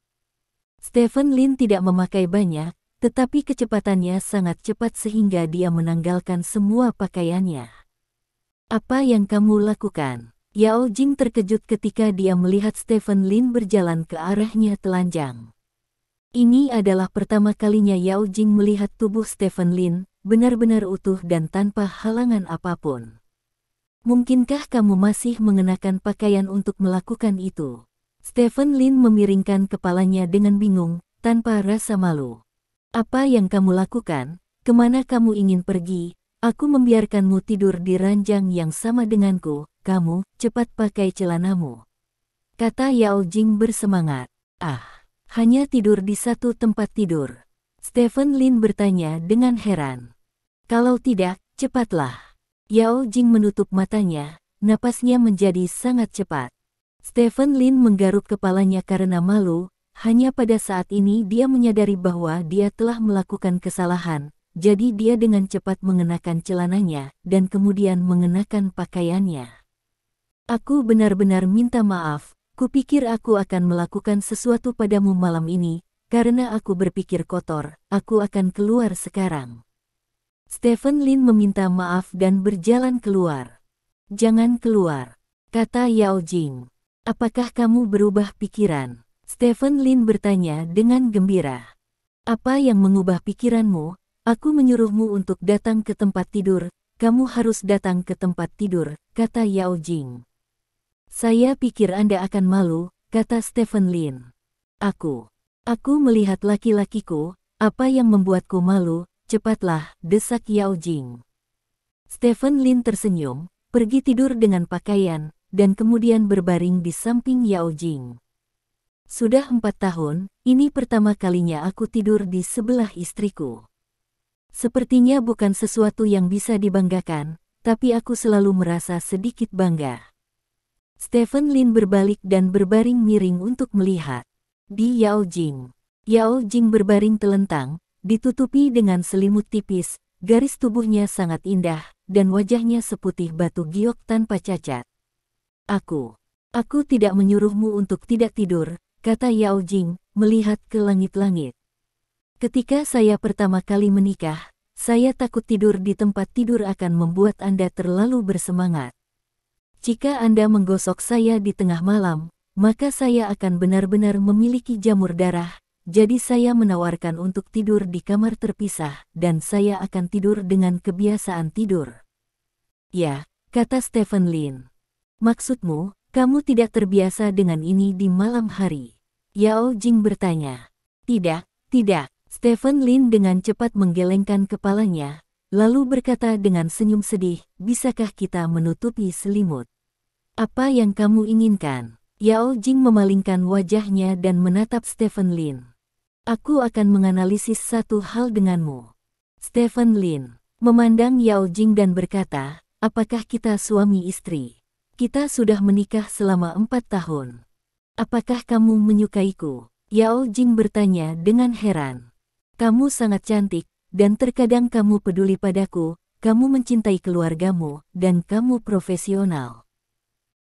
Stephen Lin tidak memakai banyak, tetapi kecepatannya sangat cepat sehingga dia menanggalkan semua pakaiannya. Apa yang kamu lakukan? Yao Jing terkejut ketika dia melihat Stephen Lin berjalan ke arahnya telanjang. Ini adalah pertama kalinya Yao Jing melihat tubuh Stephen Lin, benar-benar utuh dan tanpa halangan apapun. Mungkinkah kamu masih mengenakan pakaian untuk melakukan itu? Stephen Lin memiringkan kepalanya dengan bingung, tanpa rasa malu. Apa yang kamu lakukan? Kemana kamu ingin pergi? Aku membiarkanmu tidur di ranjang yang sama denganku, kamu, cepat pakai celanamu. Kata Yao Jing bersemangat. Ah, hanya tidur di satu tempat tidur. Stephen Lin bertanya dengan heran. Kalau tidak, cepatlah. Yao Jing menutup matanya, napasnya menjadi sangat cepat. Stephen Lin menggaruk kepalanya karena malu, hanya pada saat ini dia menyadari bahwa dia telah melakukan kesalahan. Jadi dia dengan cepat mengenakan celananya, dan kemudian mengenakan pakaiannya. Aku benar-benar minta maaf, kupikir aku akan melakukan sesuatu padamu malam ini, karena aku berpikir kotor, aku akan keluar sekarang. Stephen Lin meminta maaf dan berjalan keluar. Jangan keluar, kata Yao Jing. Apakah kamu berubah pikiran? Stephen Lin bertanya dengan gembira. Apa yang mengubah pikiranmu? Aku menyuruhmu untuk datang ke tempat tidur, kamu harus datang ke tempat tidur, kata Yao Jing. Saya pikir Anda akan malu, kata Stephen Lin. Aku melihat laki-lakiku, apa yang membuatku malu, cepatlah, desak Yao Jing. Stephen Lin tersenyum, pergi tidur dengan pakaian, dan kemudian berbaring di samping Yao Jing. Sudah 4 tahun, ini pertama kalinya aku tidur di sebelah istriku. Sepertinya bukan sesuatu yang bisa dibanggakan, tapi aku selalu merasa sedikit bangga. Stephen Lin berbalik dan berbaring miring untuk melihat. Di Yao Jing. Yao Jing berbaring telentang, ditutupi dengan selimut tipis, garis tubuhnya sangat indah, dan wajahnya seputih batu giok tanpa cacat. Aku tidak menyuruhmu untuk tidak tidur, kata Yao Jing, melihat ke langit-langit. Ketika saya pertama kali menikah, saya takut tidur di tempat tidur akan membuat Anda terlalu bersemangat. Jika Anda menggosok saya di tengah malam, maka saya akan benar-benar memiliki jamur darah, jadi saya menawarkan untuk tidur di kamar terpisah, dan saya akan tidur dengan kebiasaan tidur. Ya, kata Stephen Lin. Maksudmu, kamu tidak terbiasa dengan ini di malam hari? Yao Jing bertanya. Tidak. Stephen Lin dengan cepat menggelengkan kepalanya, lalu berkata dengan senyum sedih, bisakah kita menutupi selimut? Apa yang kamu inginkan? Yao Jing memalingkan wajahnya dan menatap Stephen Lin. Aku akan menganalisis satu hal denganmu. Stephen Lin memandang Yao Jing dan berkata, apakah kita suami istri? Kita sudah menikah selama 4 tahun. Apakah kamu menyukaiku? Yao Jing bertanya dengan heran. Kamu sangat cantik, dan terkadang kamu peduli padaku, kamu mencintai keluargamu, dan kamu profesional.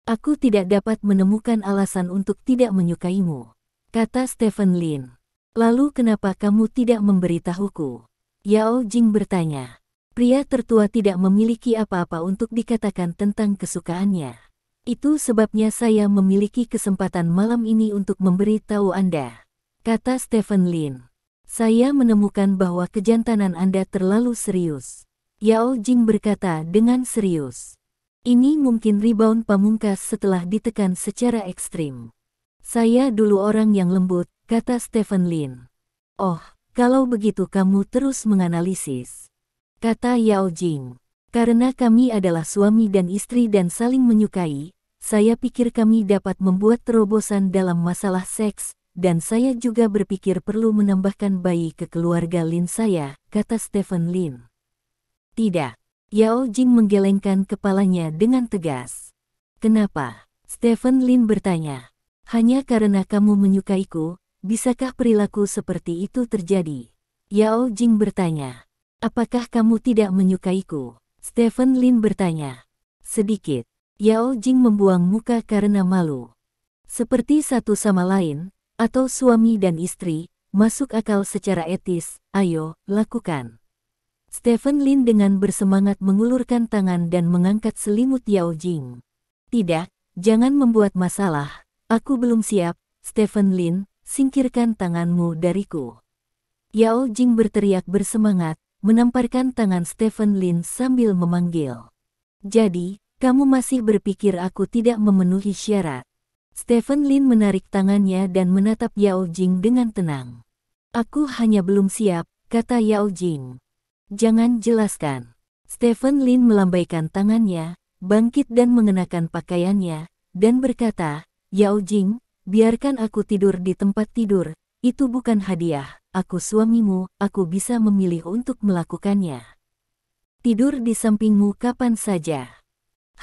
Aku tidak dapat menemukan alasan untuk tidak menyukaimu. kata Stephen Lin. Lalu kenapa kamu tidak memberitahuku? Yao Jing bertanya. Pria tertua tidak memiliki apa-apa untuk dikatakan tentang kesukaannya. Itu sebabnya saya memiliki kesempatan malam ini untuk memberi tahu Anda, kata Stephen Lin. Saya menemukan bahwa kejantanan Anda terlalu serius. Yao Jing berkata dengan serius. Ini mungkin rebound pamungkas setelah ditekan secara ekstrim. Saya dulu orang yang lembut, kata Stephen Lin. Oh, kalau begitu kamu terus menganalisis, kata Yao Jing. Karena kami adalah suami dan istri dan saling menyukai, saya pikir kami dapat membuat terobosan dalam masalah seks, dan saya juga berpikir perlu menambahkan bayi ke keluarga Lin saya, kata Stephen Lin. Tidak. Yao Jing menggelengkan kepalanya dengan tegas. Kenapa? Stephen Lin bertanya. Hanya karena kamu menyukaiku, bisakah perilaku seperti itu terjadi? Yao Jing bertanya. Apakah kamu tidak menyukaiku? Stephen Lin bertanya. Sedikit. Yao Jing membuang muka karena malu. Seperti satu sama lain, atau suami dan istri, masuk akal secara etis, ayo, lakukan. Stephen Lin dengan bersemangat mengulurkan tangan dan mengangkat selimut Yao Jing. Tidak, jangan membuat masalah, aku belum siap, Stephen Lin, singkirkan tanganmu dariku. Yao Jing berteriak bersemangat, menamparkan tangan Stephen Lin sambil memanggil. Jadi, kamu masih berpikir aku tidak memenuhi syarat? Stephen Lin menarik tangannya dan menatap Yao Jing dengan tenang. Aku hanya belum siap, kata Yao Jing. Jangan jelaskan. Stephen Lin melambaikan tangannya, bangkit dan mengenakan pakaiannya, dan berkata, Yao Jing, biarkan aku tidur di tempat tidur, itu bukan hadiah, aku suamimu, aku bisa memilih untuk melakukannya. Tidur di sampingmu kapan saja.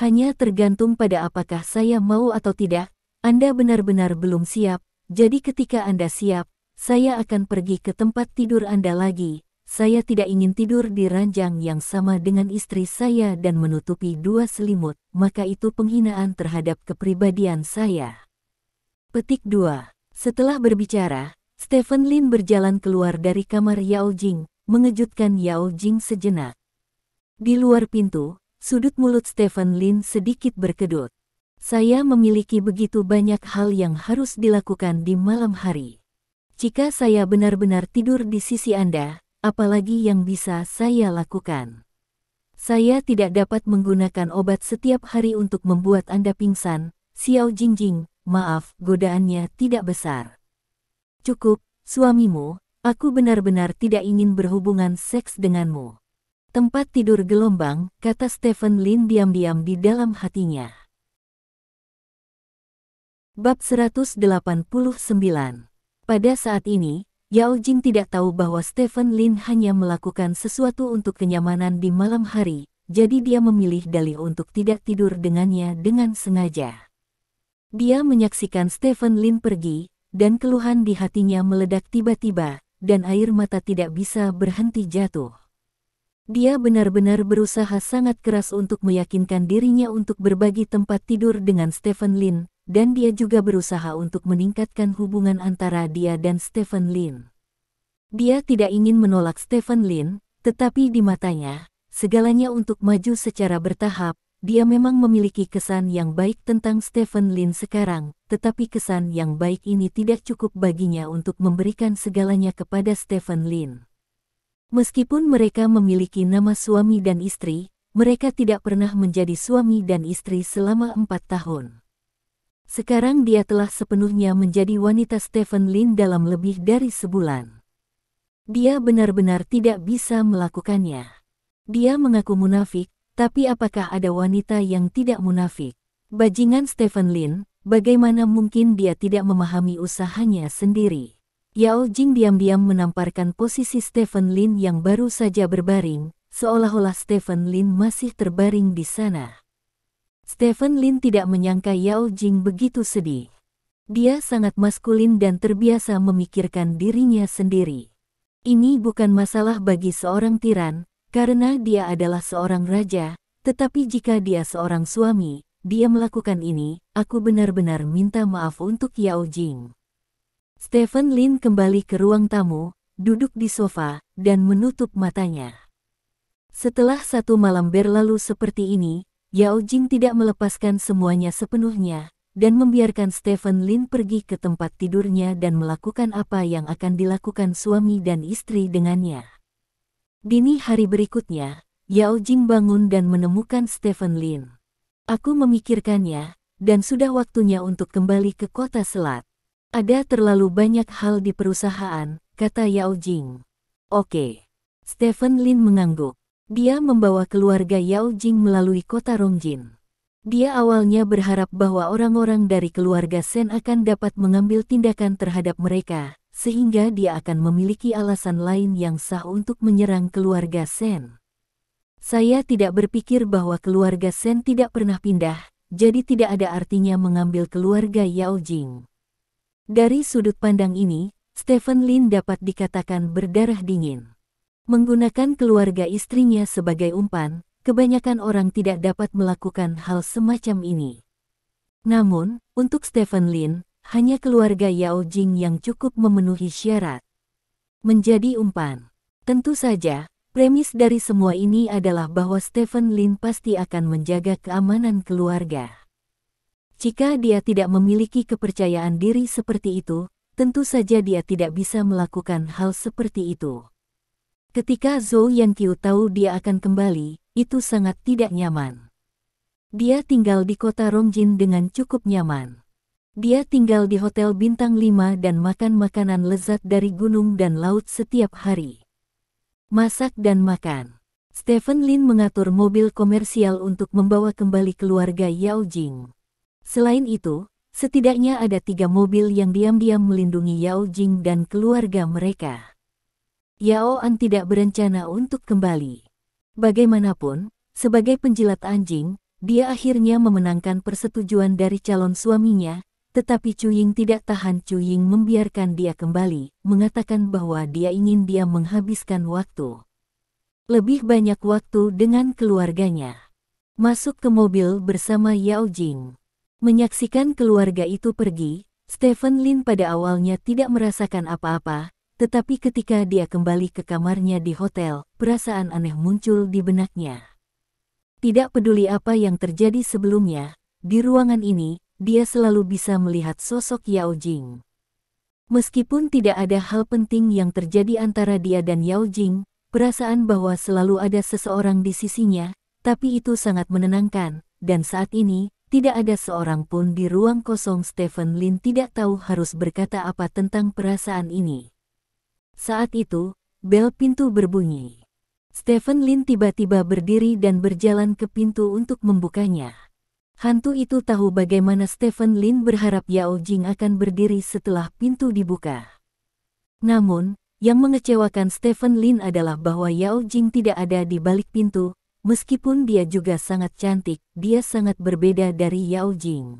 Hanya tergantung pada apakah saya mau atau tidak. Anda benar-benar belum siap, jadi ketika Anda siap, saya akan pergi ke tempat tidur Anda lagi. Saya tidak ingin tidur di ranjang yang sama dengan istri saya dan menutupi dua selimut, maka itu penghinaan terhadap kepribadian saya. Petik 2. Setelah berbicara, Stephen Lin berjalan keluar dari kamar Yao Jing, mengejutkan Yao Jing sejenak. Di luar pintu, sudut mulut Stephen Lin sedikit berkedut. Saya memiliki begitu banyak hal yang harus dilakukan di malam hari. Jika saya benar-benar tidur di sisi Anda, apalagi yang bisa saya lakukan? Saya tidak dapat menggunakan obat setiap hari untuk membuat Anda pingsan, Xiao Jingjing, maaf, godaannya tidak besar. Cukup, suamimu, aku benar-benar tidak ingin berhubungan seks denganmu. Tempat tidur gelombang, kata Stephen Lin diam-diam di dalam hatinya. Bab 189. Pada saat ini, Yao Jing tidak tahu bahwa Stephen Lin hanya melakukan sesuatu untuk kenyamanan di malam hari, jadi dia memilih dalih untuk tidak tidur dengannya dengan sengaja. Dia menyaksikan Stephen Lin pergi, dan keluhan di hatinya meledak tiba-tiba, dan air mata tidak bisa berhenti jatuh. Dia benar-benar berusaha sangat keras untuk meyakinkan dirinya untuk berbagi tempat tidur dengan Stephen Lin, dan dia juga berusaha untuk meningkatkan hubungan antara dia dan Stephen Lin. Dia tidak ingin menolak Stephen Lin, tetapi di matanya, segalanya untuk maju secara bertahap. Dia memang memiliki kesan yang baik tentang Stephen Lin sekarang, tetapi kesan yang baik ini tidak cukup baginya untuk memberikan segalanya kepada Stephen Lin. Meskipun mereka memiliki nama suami dan istri, mereka tidak pernah menjadi suami dan istri selama 4 tahun. Sekarang dia telah sepenuhnya menjadi wanita Stephen Lin dalam lebih dari sebulan. Dia benar-benar tidak bisa melakukannya. Dia mengaku munafik, tapi apakah ada wanita yang tidak munafik? Bajingan Stephen Lin, bagaimana mungkin dia tidak memahami usahanya sendiri? Yao Jing diam-diam menamparkan posisi Stephen Lin yang baru saja berbaring, seolah-olah Stephen Lin masih terbaring di sana. Stephen Lin tidak menyangka Yao Jing begitu sedih. Dia sangat maskulin dan terbiasa memikirkan dirinya sendiri. Ini bukan masalah bagi seorang tiran, karena dia adalah seorang raja, tetapi jika dia seorang suami, dia melakukan ini, aku benar-benar minta maaf untuk Yao Jing. Stephen Lin kembali ke ruang tamu, duduk di sofa, dan menutup matanya. Setelah satu malam berlalu seperti ini, Yao Jing tidak melepaskan semuanya sepenuhnya, dan membiarkan Stephen Lin pergi ke tempat tidurnya dan melakukan apa yang akan dilakukan suami dan istri dengannya. Dini hari berikutnya, Yao Jing bangun dan menemukan Stephen Lin. Aku memikirkannya, dan sudah waktunya untuk kembali ke kota Selat. Ada terlalu banyak hal di perusahaan, kata Yao Jing. Oke. Stephen Lin mengangguk. Dia membawa keluarga Yao Jing melalui kota Rongjin. Dia awalnya berharap bahwa orang-orang dari keluarga Sen akan dapat mengambil tindakan terhadap mereka, sehingga dia akan memiliki alasan lain yang sah untuk menyerang keluarga Sen. Saya tidak berpikir bahwa keluarga Sen tidak pernah pindah, jadi tidak ada artinya mengambil keluarga Yao Jing. Dari sudut pandang ini, Stephen Lin dapat dikatakan berdarah dingin. Menggunakan keluarga istrinya sebagai umpan, kebanyakan orang tidak dapat melakukan hal semacam ini. Namun, untuk Stephen Lin, hanya keluarga Yao Jing yang cukup memenuhi syarat. Menjadi umpan. Tentu saja, premis dari semua ini adalah bahwa Stephen Lin pasti akan menjaga keamanan keluarga. Jika dia tidak memiliki kepercayaan diri seperti itu, tentu saja dia tidak bisa melakukan hal seperti itu. Ketika Zhou Yanqiu tahu dia akan kembali, itu sangat tidak nyaman. Dia tinggal di kota Rongjin dengan cukup nyaman. Dia tinggal di hotel bintang 5 dan makan makanan lezat dari gunung dan laut setiap hari. Masak dan makan. Stephen Lin mengatur mobil komersial untuk membawa kembali keluarga Yao Jing. Selain itu, setidaknya ada 3 mobil yang diam-diam melindungi Yao Jing dan keluarga mereka. Yao An tidak berencana untuk kembali. Bagaimanapun, sebagai penjilat anjing, dia akhirnya memenangkan persetujuan dari calon suaminya, tetapi Cuying tidak tahan. Cuying membiarkan dia kembali, mengatakan bahwa dia ingin dia menghabiskan waktu. Lebih banyak waktu dengan keluarganya. Masuk ke mobil bersama Yao Jing. Menyaksikan keluarga itu pergi, Stephen Lin pada awalnya tidak merasakan apa-apa, tetapi ketika dia kembali ke kamarnya di hotel, perasaan aneh muncul di benaknya. Tidak peduli apa yang terjadi sebelumnya, di ruangan ini, dia selalu bisa melihat sosok Yao Jing. Meskipun tidak ada hal penting yang terjadi antara dia dan Yao Jing, perasaan bahwa selalu ada seseorang di sisinya, tapi itu sangat menenangkan, dan saat ini, tidak ada seorang pun di ruang kosong. Stephen Lin tidak tahu harus berkata apa tentang perasaan ini. Saat itu, bel pintu berbunyi. Stephen Lin tiba-tiba berdiri dan berjalan ke pintu untuk membukanya. Hantu itu tahu bagaimana Stephen Lin berharap Yao Jing akan berdiri setelah pintu dibuka. Namun, yang mengecewakan Stephen Lin adalah bahwa Yao Jing tidak ada di balik pintu. Meskipun dia juga sangat cantik, dia sangat berbeda dari Yao Jing.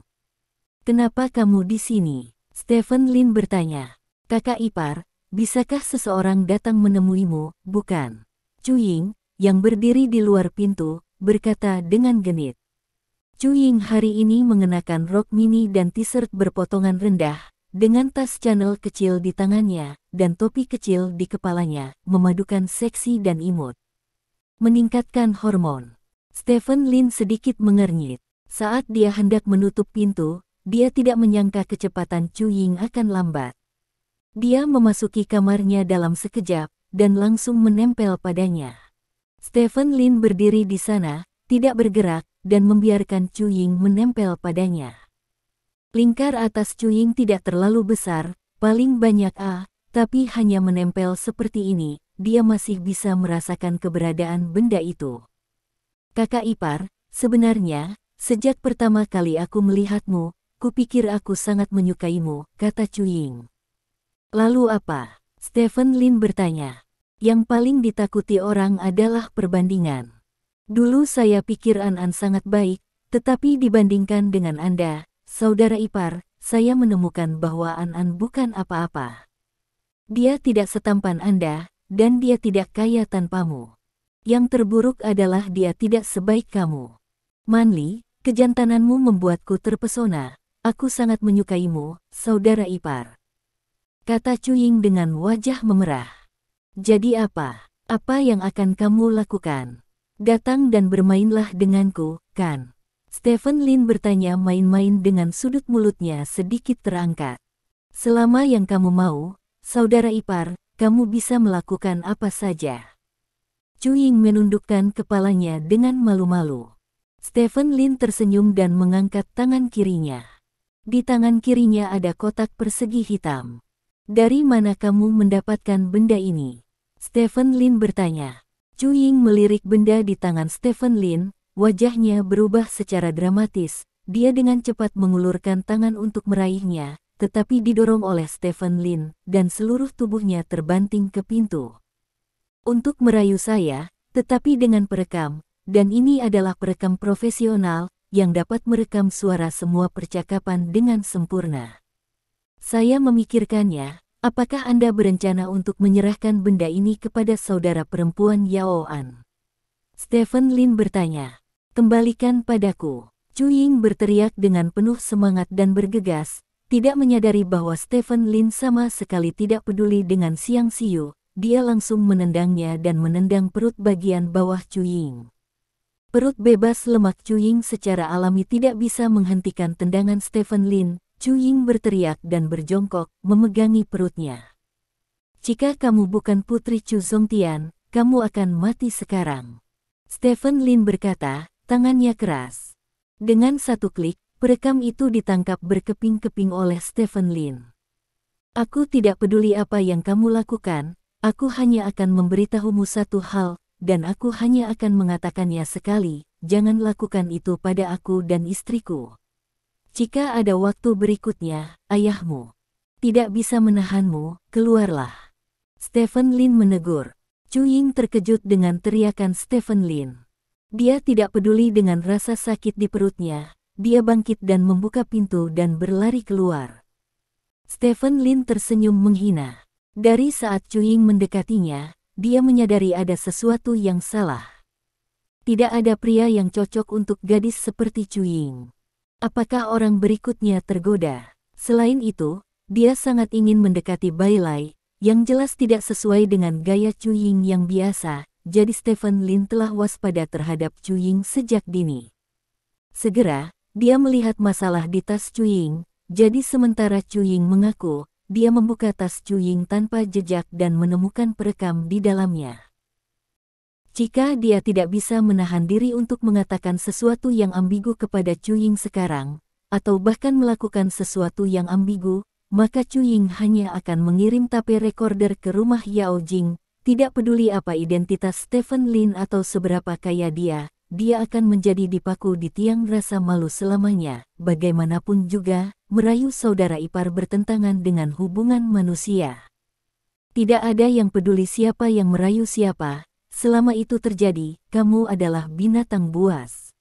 "Kenapa kamu di sini?" Stephen Lin bertanya. "Kakak ipar, bisakah seseorang datang menemuimu?" "Bukan." Cuying, yang berdiri di luar pintu, berkata dengan genit. Cuying hari ini mengenakan rok mini dan t-shirt berpotongan rendah, dengan tas Chanel kecil di tangannya, dan topi kecil di kepalanya, memadukan seksi dan imut. Meningkatkan hormon. Stephen Lin sedikit mengernyit. Saat dia hendak menutup pintu, dia tidak menyangka kecepatan Cuying akan lambat. Dia memasuki kamarnya dalam sekejap, dan langsung menempel padanya. Stephen Lin berdiri di sana, tidak bergerak, dan membiarkan Cuying menempel padanya. Lingkar atas Cuying tidak terlalu besar, paling banyak tapi hanya menempel seperti ini. Dia masih bisa merasakan keberadaan benda itu. "Kakak ipar, sebenarnya, sejak pertama kali aku melihatmu, kupikir aku sangat menyukaimu," kata Cuying. "Lalu apa?" Stephen Lin bertanya. "Yang paling ditakuti orang adalah perbandingan. Dulu saya pikir An sangat baik, tetapi dibandingkan dengan Anda, saudara ipar, saya menemukan bahwa An bukan apa-apa. Dia tidak setampan Anda, dan dia tidak kaya tanpamu. Yang terburuk adalah dia tidak sebaik kamu. Manli, kejantananmu membuatku terpesona. Aku sangat menyukaimu, saudara ipar." kata Cuying dengan wajah memerah. Jadi apa? Apa yang akan kamu lakukan? Datang dan bermainlah denganku, kan? Stephen Lin bertanya main-main dengan sudut mulutnya sedikit terangkat. Selama yang kamu mau, saudara ipar, kamu bisa melakukan apa saja. Cuying menundukkan kepalanya dengan malu-malu. Stephen Lin tersenyum dan mengangkat tangan kirinya. Di tangan kirinya ada kotak persegi hitam. Dari mana kamu mendapatkan benda ini? Stephen Lin bertanya. Cuying melirik benda di tangan Stephen Lin, wajahnya berubah secara dramatis. Dia dengan cepat mengulurkan tangan untuk meraihnya, tetapi didorong oleh Stephen Lin, dan seluruh tubuhnya terbanting ke pintu. Untuk merayu saya, tetapi dengan perekam, dan ini adalah perekam profesional, yang dapat merekam suara semua percakapan dengan sempurna. Saya memikirkannya, apakah Anda berencana untuk menyerahkan benda ini kepada saudara perempuan Yao An? Stephen Lin bertanya. Kembalikan padaku. Cuying berteriak dengan penuh semangat dan bergegas, tidak menyadari bahwa Stephen Lin sama sekali tidak peduli dengan Xiang Xiu. Dia langsung menendangnya dan menendang perut bagian bawah Cuying. Perut bebas lemak Cuying secara alami tidak bisa menghentikan tendangan Stephen Lin. Cuying berteriak dan berjongkok, memegangi perutnya. Jika kamu bukan putri Chu Zongtian, kamu akan mati sekarang. Stephen Lin berkata, tangannya keras. Dengan satu klik, perekam itu ditangkap berkeping-keping oleh Stephen Lin. Aku tidak peduli apa yang kamu lakukan. Aku hanya akan memberitahumu satu hal, dan aku hanya akan mengatakannya sekali, jangan lakukan itu pada aku dan istriku. Jika ada waktu berikutnya, ayahmu tidak bisa menahanmu, keluarlah. Stephen Lin menegur. Cuying terkejut dengan teriakan Stephen Lin. Dia tidak peduli dengan rasa sakit di perutnya, dia bangkit dan membuka pintu dan berlari keluar. Stephen Lin tersenyum menghina. Dari saat Cuying mendekatinya, dia menyadari ada sesuatu yang salah. Tidak ada pria yang cocok untuk gadis seperti Cuying. Apakah orang berikutnya tergoda? Selain itu, dia sangat ingin mendekati Bai Lai, yang jelas tidak sesuai dengan gaya Cuying yang biasa, jadi Stephen Lin telah waspada terhadap Cuying sejak dini. Segera, dia melihat masalah di tas Cuying, jadi sementara Cuying mengaku, dia membuka tas Cuying tanpa jejak dan menemukan perekam di dalamnya. Jika dia tidak bisa menahan diri untuk mengatakan sesuatu yang ambigu kepada Cuying sekarang, atau bahkan melakukan sesuatu yang ambigu, maka Cuying hanya akan mengirim tape recorder ke rumah Yao Jing. Tidak peduli apa identitas Stephen Lin atau seberapa kaya dia akan menjadi dipaku di tiang rasa malu selamanya. Bagaimanapun juga, merayu saudara ipar bertentangan dengan hubungan manusia. Tidak ada yang peduli siapa yang merayu siapa, selama itu terjadi, kamu adalah binatang buas.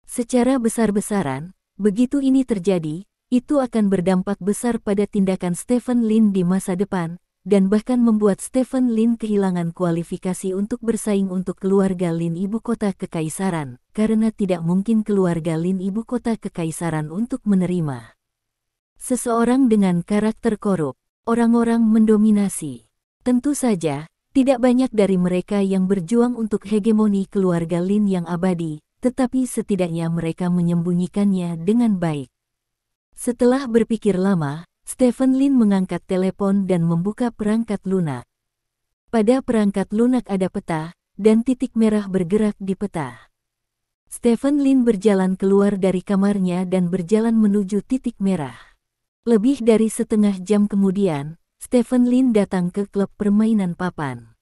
Secara besar-besaran, begitu ini terjadi, itu akan berdampak besar pada tindakan Stephen Lin di masa depan, dan bahkan membuat Stephen Lin kehilangan kualifikasi untuk bersaing untuk keluarga Lin ibu kota kekaisaran, karena tidak mungkin keluarga Lin ibu kota kekaisaran untuk menerima seseorang dengan karakter korup. Orang-orang mendominasi. Tentu saja, tidak banyak dari mereka yang berjuang untuk hegemoni keluarga Lin yang abadi, tetapi setidaknya mereka menyembunyikannya dengan baik. Setelah berpikir lama, Stephen Lin mengangkat telepon dan membuka perangkat lunak. Pada perangkat lunak ada peta, dan titik merah bergerak di peta. Stephen Lin berjalan keluar dari kamarnya dan berjalan menuju titik merah. Lebih dari setengah jam kemudian, Stephen Lin datang ke klub permainan papan.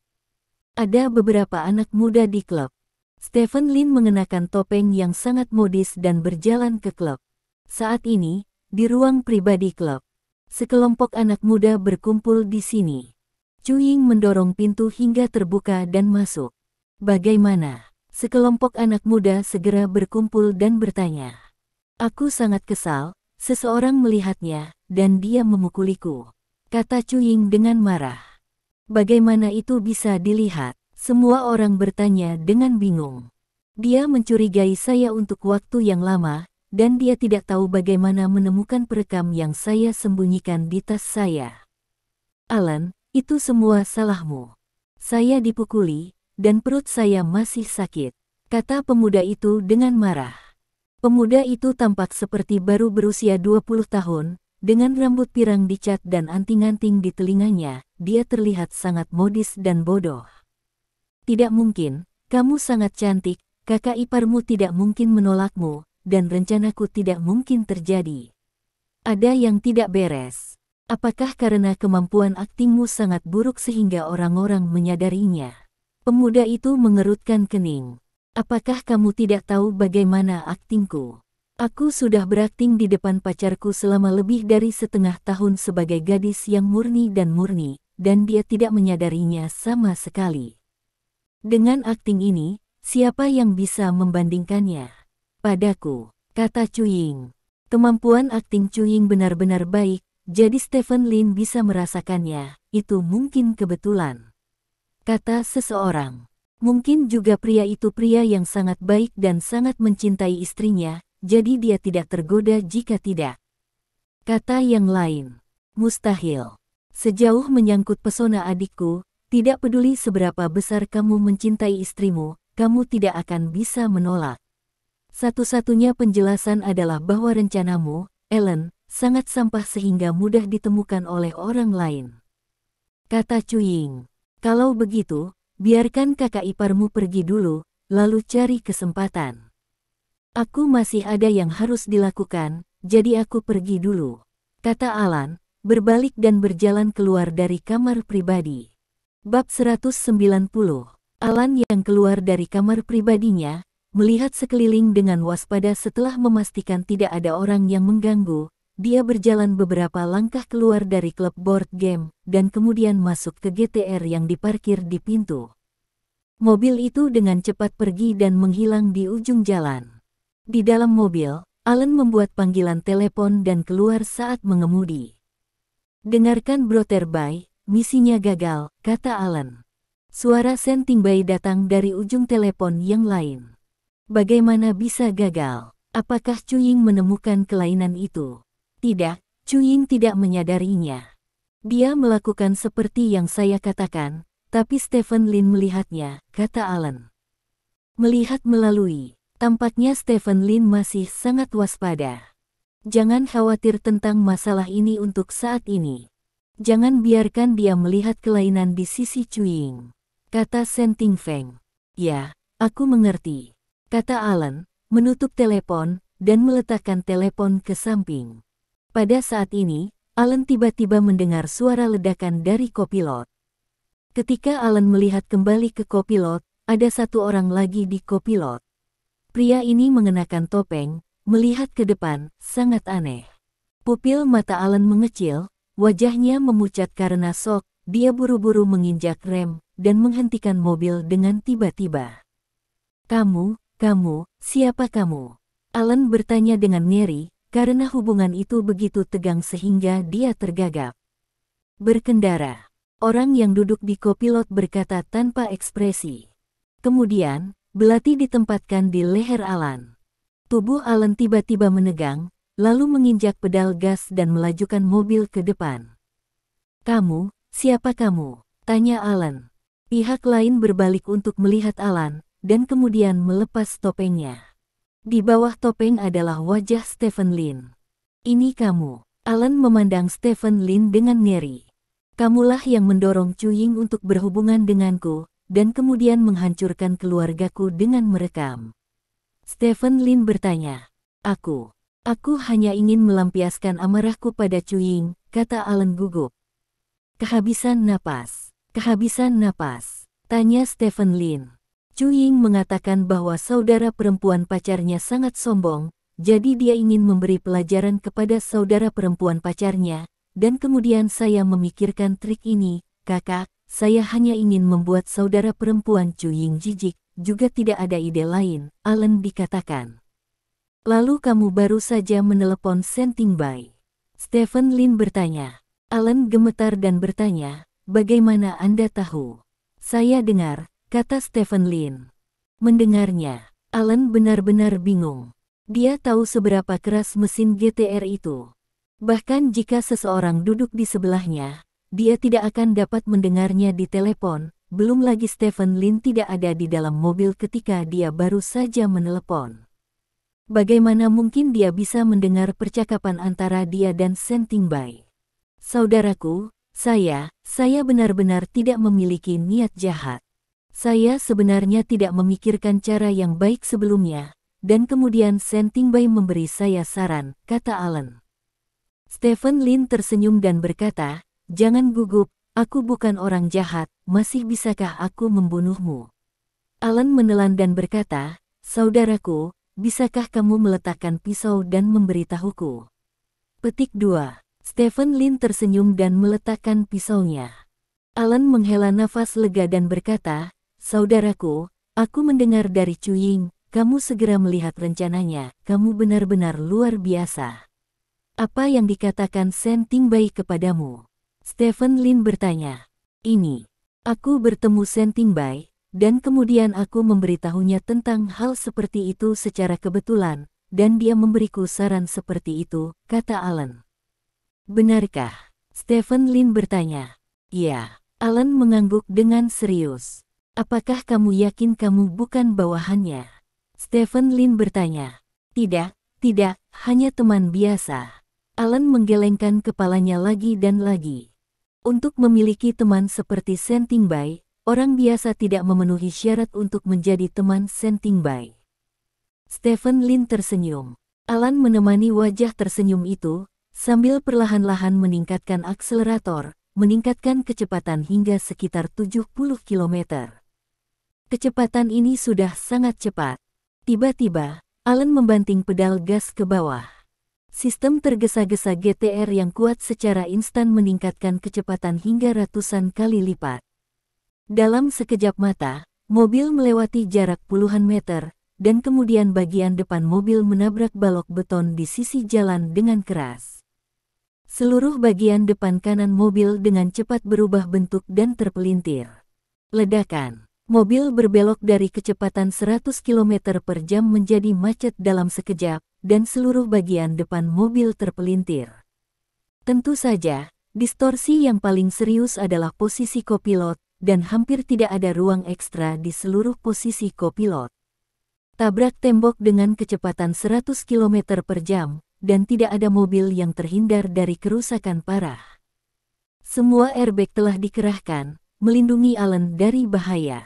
Ada beberapa anak muda di klub. Stephen Lin mengenakan topeng yang sangat modis dan berjalan ke klub. Saat ini, di ruang pribadi klub, sekelompok anak muda berkumpul di sini. Cuying mendorong pintu hingga terbuka dan masuk. Bagaimana? Sekelompok anak muda segera berkumpul dan bertanya. Aku sangat kesal, seseorang melihatnya, dan dia memukuliku, kata Cuying dengan marah. Bagaimana itu bisa dilihat? Semua orang bertanya dengan bingung. Dia mencurigai saya untuk waktu yang lama, dan dia tidak tahu bagaimana menemukan perekam yang saya sembunyikan di tas saya. Alan, itu semua salahmu. Saya dipukuli, dan perut saya masih sakit, kata pemuda itu dengan marah. Pemuda itu tampak seperti baru berusia 20 tahun, dengan rambut pirang dicat dan anting-anting di telinganya. Dia terlihat sangat modis dan bodoh. Tidak mungkin, kamu sangat cantik, kakak iparmu tidak mungkin menolakmu, dan rencanaku tidak mungkin terjadi. Ada yang tidak beres. Apakah karena kemampuan aktingmu sangat buruk sehingga orang-orang menyadarinya? Pemuda itu mengerutkan kening. Apakah kamu tidak tahu bagaimana aktingku? Aku sudah berakting di depan pacarku selama lebih dari setengah tahun sebagai gadis yang murni, dan dia tidak menyadarinya sama sekali. Dengan akting ini, siapa yang bisa membandingkannya? Padaku, kata Chuying. Kemampuan akting Chuying benar-benar baik, jadi Stephen Lin bisa merasakannya, itu mungkin kebetulan. Kata seseorang. Mungkin juga pria itu pria yang sangat baik dan sangat mencintai istrinya, jadi dia tidak tergoda jika tidak. Kata yang lain. Mustahil. Sejauh menyangkut pesona adikku, tidak peduli seberapa besar kamu mencintai istrimu, kamu tidak akan bisa menolak. Satu-satunya penjelasan adalah bahwa rencanamu, Ellen, sangat sampah sehingga mudah ditemukan oleh orang lain. Kata Chuying. Kalau begitu, biarkan kakak iparmu pergi dulu, lalu cari kesempatan. Aku masih ada yang harus dilakukan, jadi aku pergi dulu. Kata Alan, berbalik dan berjalan keluar dari kamar pribadi. Bab 190. Alan yang keluar dari kamar pribadinya, melihat sekeliling dengan waspada setelah memastikan tidak ada orang yang mengganggu. Dia berjalan beberapa langkah keluar dari klub board game, dan kemudian masuk ke GTR yang diparkir di pintu. Mobil itu dengan cepat pergi dan menghilang di ujung jalan. Di dalam mobil, Alan membuat panggilan telepon dan keluar saat mengemudi. Dengarkan Bro Terbai, misinya gagal, kata Alan. Suara Sen Tingbai datang dari ujung telepon yang lain. Bagaimana bisa gagal? Apakah Chuying menemukan kelainan itu? Tidak, Chuying tidak menyadarinya. Dia melakukan seperti yang saya katakan, tapi Stephen Lin melihatnya, kata Alan. Melihat melalui, tampaknya Stephen Lin masih sangat waspada. Jangan khawatir tentang masalah ini untuk saat ini. Jangan biarkan dia melihat kelainan di sisi Chuying, kata Sen Tingfeng. Ya, aku mengerti, kata Alan, menutup telepon, dan meletakkan telepon ke samping. Pada saat ini, Alan tiba-tiba mendengar suara ledakan dari kopilot. Ketika Alan melihat kembali ke kopilot, ada satu orang lagi di kopilot. Pria ini mengenakan topeng, melihat ke depan, sangat aneh. Pupil mata Alan mengecil, wajahnya memucat karena shock, dia buru-buru menginjak rem, dan menghentikan mobil dengan tiba-tiba. Kamu, siapa kamu? Alan bertanya dengan ngeri, karena hubungan itu begitu tegang sehingga dia tergagap. Berkendara. Orang yang duduk di kopilot berkata tanpa ekspresi. Kemudian, belati ditempatkan di leher Alan. Tubuh Alan tiba-tiba menegang, lalu menginjak pedal gas dan melajukan mobil ke depan. Kamu, siapa kamu? Tanya Alan. Pihak lain berbalik untuk melihat Alan, dan kemudian melepas topengnya. Di bawah topeng adalah wajah Stephen Lin. Ini kamu. Alan memandang Stephen Lin dengan ngeri. Kamulah yang mendorong Chuying untuk berhubungan denganku, dan kemudian menghancurkan keluargaku dengan merekam. Stephen Lin bertanya. Aku hanya ingin melampiaskan amarahku pada Chuying, kata Alan gugup. Kehabisan napas, tanya Stephen Lin. Chuying mengatakan bahwa saudara perempuan pacarnya sangat sombong, jadi dia ingin memberi pelajaran kepada saudara perempuan pacarnya, dan kemudian saya memikirkan trik ini, kakak, saya hanya ingin membuat saudara perempuan Chuying jijik, juga tidak ada ide lain, Alan dikatakan. Lalu kamu baru saja menelepon Sen Tingbai. Stephen Lin bertanya. Alan gemetar dan bertanya, bagaimana Anda tahu? Saya dengar, kata Stephen Lin. Mendengarnya, Alan benar-benar bingung. Dia tahu seberapa keras mesin GTR itu. Bahkan jika seseorang duduk di sebelahnya, dia tidak akan dapat mendengarnya di telepon, belum lagi Stephen Lin tidak ada di dalam mobil ketika dia baru saja menelepon. Bagaimana mungkin dia bisa mendengar percakapan antara dia dan Sen Tingbai? Saudaraku, saya benar-benar tidak memiliki niat jahat. Saya sebenarnya tidak memikirkan cara yang baik sebelumnya, dan kemudian Sen Tingbai memberi saya saran, kata Alan. Stephen Lin tersenyum dan berkata, jangan gugup, aku bukan orang jahat, masih bisakah aku membunuhmu? Alan menelan dan berkata, saudaraku, bisakah kamu meletakkan pisau dan memberitahuku? Petik 2. Stephen Lin tersenyum dan meletakkan pisaunya. Alan menghela nafas lega dan berkata, saudaraku, aku mendengar dari Cuying, kamu segera melihat rencananya, kamu benar-benar luar biasa. Apa yang dikatakan Sen Tingbai kepadamu? Stephen Lin bertanya. Ini. Aku bertemu Sen Tingbai, dan kemudian aku memberitahunya tentang hal seperti itu secara kebetulan, dan dia memberiku saran seperti itu, kata Alan. Benarkah? Stephen Lin bertanya. Iya. Alan mengangguk dengan serius. Apakah kamu yakin kamu bukan bawahannya? Stephen Lin bertanya. Tidak, hanya teman biasa. Alan menggelengkan kepalanya lagi dan lagi. Untuk memiliki teman seperti Sen Tingbai, orang biasa tidak memenuhi syarat untuk menjadi teman Sen Tingbai. Stephen Lin tersenyum. Alan menemani wajah tersenyum itu, sambil perlahan-lahan meningkatkan akselerator, meningkatkan kecepatan hingga sekitar 70 km. Kecepatan ini sudah sangat cepat. Tiba-tiba, Alan membanting pedal gas ke bawah. Sistem tergesa-gesa GTR yang kuat secara instan meningkatkan kecepatan hingga ratusan kali lipat. Dalam sekejap mata, mobil melewati jarak puluhan meter, dan kemudian bagian depan mobil menabrak balok beton di sisi jalan dengan keras. Seluruh bagian depan kanan mobil dengan cepat berubah bentuk dan terpelintir. Ledakan. Mobil berbelok dari kecepatan 100 km per jam menjadi macet dalam sekejap, dan seluruh bagian depan mobil terpelintir. Tentu saja, distorsi yang paling serius adalah posisi kopilot, dan hampir tidak ada ruang ekstra di seluruh posisi kopilot. Tabrak tembok dengan kecepatan 100 km per jam, dan tidak ada mobil yang terhindar dari kerusakan parah. Semua airbag telah dikerahkan, melindungi Alan dari bahaya.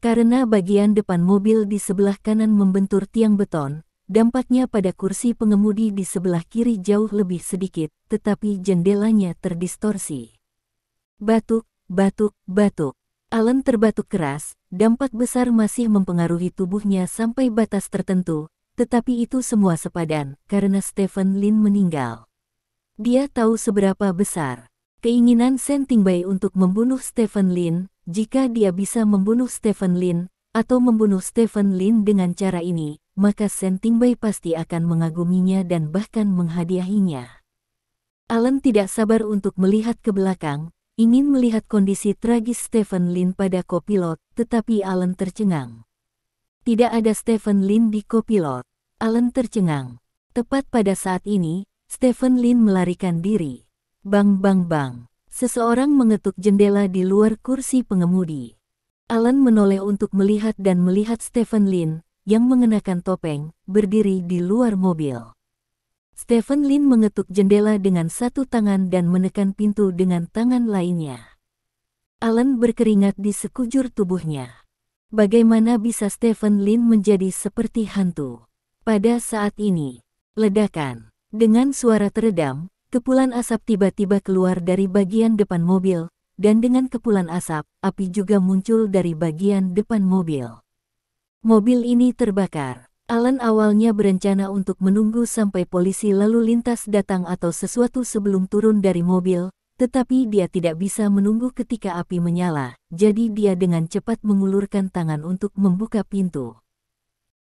Karena bagian depan mobil di sebelah kanan membentur tiang beton, dampaknya pada kursi pengemudi di sebelah kiri jauh lebih sedikit, tetapi jendelanya terdistorsi. Batuk. Alan terbatuk keras, dampak besar masih mempengaruhi tubuhnya sampai batas tertentu, tetapi itu semua sepadan, karena Stephen Lin meninggal. Dia tahu seberapa besar keinginan Sen Tingbai untuk membunuh Stephen Lin. Jika dia bisa membunuh Stephen Lin, atau membunuh Stephen Lin dengan cara ini, maka Sen Tingbai pasti akan mengaguminya dan bahkan menghadiahinya. Alan tidak sabar untuk melihat ke belakang, ingin melihat kondisi tragis Stephen Lin pada kopilot, tetapi Alan tercengang. Tidak ada Stephen Lin di kopilot. Alan tercengang. Tepat pada saat ini, Stephen Lin melarikan diri. Bang bang bang. Seseorang mengetuk jendela di luar kursi pengemudi. Alan menoleh untuk melihat dan melihat Stephen Lin, yang mengenakan topeng, berdiri di luar mobil. Stephen Lin mengetuk jendela dengan satu tangan dan menekan pintu dengan tangan lainnya. Alan berkeringat di sekujur tubuhnya. Bagaimana bisa Stephen Lin menjadi seperti hantu? Pada saat ini, ledakan. Dengan suara teredam, kepulan asap tiba-tiba keluar dari bagian depan mobil, dan dengan kepulan asap, api juga muncul dari bagian depan mobil. Mobil ini terbakar. Alan awalnya berencana untuk menunggu sampai polisi lalu lintas datang atau sesuatu sebelum turun dari mobil, tetapi dia tidak bisa menunggu ketika api menyala, jadi dia dengan cepat mengulurkan tangan untuk membuka pintu.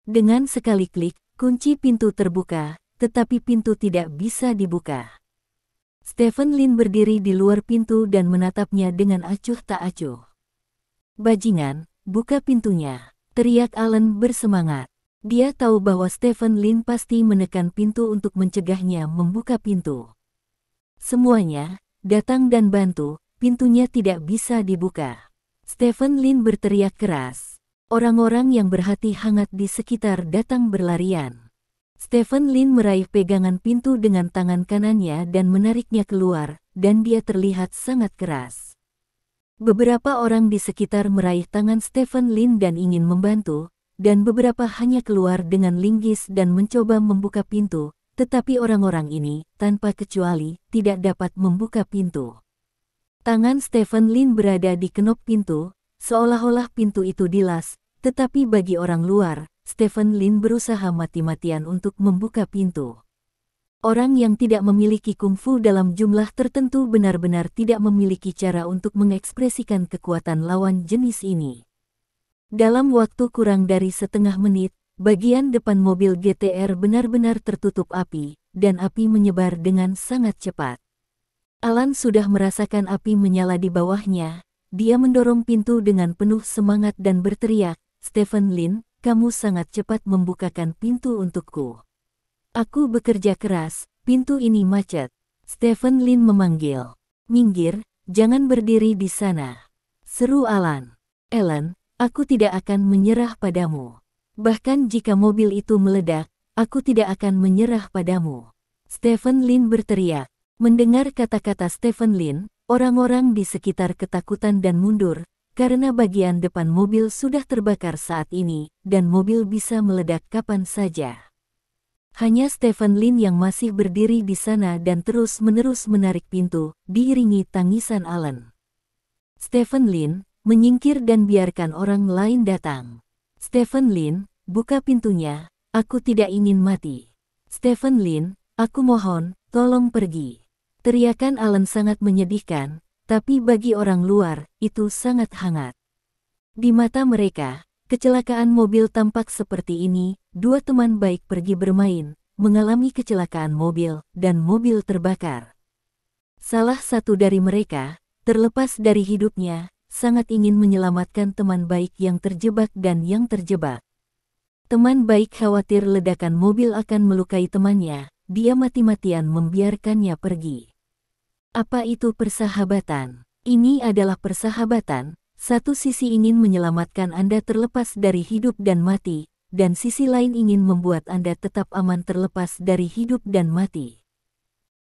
Dengan sekali klik, kunci pintu terbuka, tetapi pintu tidak bisa dibuka. Stephen Lin berdiri di luar pintu dan menatapnya dengan acuh tak acuh. Bajingan, buka pintunya, teriak Alan bersemangat. Dia tahu bahwa Stephen Lin pasti menekan pintu untuk mencegahnya membuka pintu. Semuanya, datang dan bantu, pintunya tidak bisa dibuka. Stephen Lin berteriak keras. Orang-orang yang berhati hangat di sekitar datang berlarian. Stephen Lin meraih pegangan pintu dengan tangan kanannya dan menariknya keluar, dan dia terlihat sangat keras. Beberapa orang di sekitar meraih tangan Stephen Lin dan ingin membantu, dan beberapa hanya keluar dengan linggis dan mencoba membuka pintu, tetapi orang-orang ini, tanpa kecuali, tidak dapat membuka pintu. Tangan Stephen Lin berada di kenop pintu, seolah-olah pintu itu dilas, tetapi bagi orang luar, Stephen Lin berusaha mati-matian untuk membuka pintu. Orang yang tidak memiliki kungfu dalam jumlah tertentu benar-benar tidak memiliki cara untuk mengekspresikan kekuatan lawan jenis ini. Dalam waktu kurang dari setengah menit, bagian depan mobil GTR benar-benar tertutup api, dan api menyebar dengan sangat cepat. Alan sudah merasakan api menyala di bawahnya. Dia mendorong pintu dengan penuh semangat dan berteriak, "Stephen Lin, kamu sangat cepat membukakan pintu untukku. Aku bekerja keras, pintu ini macet." Stephen Lin memanggil. "Minggir, jangan berdiri di sana," seru Alan. "Alan, aku tidak akan menyerah padamu. Bahkan jika mobil itu meledak, aku tidak akan menyerah padamu." Stephen Lin berteriak. Mendengar kata-kata Stephen Lin, orang-orang di sekitar ketakutan dan mundur, karena bagian depan mobil sudah terbakar saat ini, dan mobil bisa meledak kapan saja. Hanya Stephen Lin yang masih berdiri di sana dan terus-menerus menarik pintu, diiringi tangisan Alan. Stephen Lin, menyingkir dan biarkan orang lain datang. "Stephen Lin, buka pintunya, aku tidak ingin mati. Stephen Lin, aku mohon, tolong pergi." Teriakan Alan sangat menyedihkan, tapi bagi orang luar, itu sangat hangat. Di mata mereka, kecelakaan mobil tampak seperti ini, dua teman baik pergi bermain, mengalami kecelakaan mobil, dan mobil terbakar. Salah satu dari mereka, terlepas dari hidupnya, sangat ingin menyelamatkan teman baik yang terjebak dan yang terjebak. Teman baik khawatir ledakan mobil akan melukai temannya, dia mati-matian membiarkannya pergi. Apa itu persahabatan? Ini adalah persahabatan. Satu sisi ingin menyelamatkan Anda terlepas dari hidup dan mati, dan sisi lain ingin membuat Anda tetap aman terlepas dari hidup dan mati.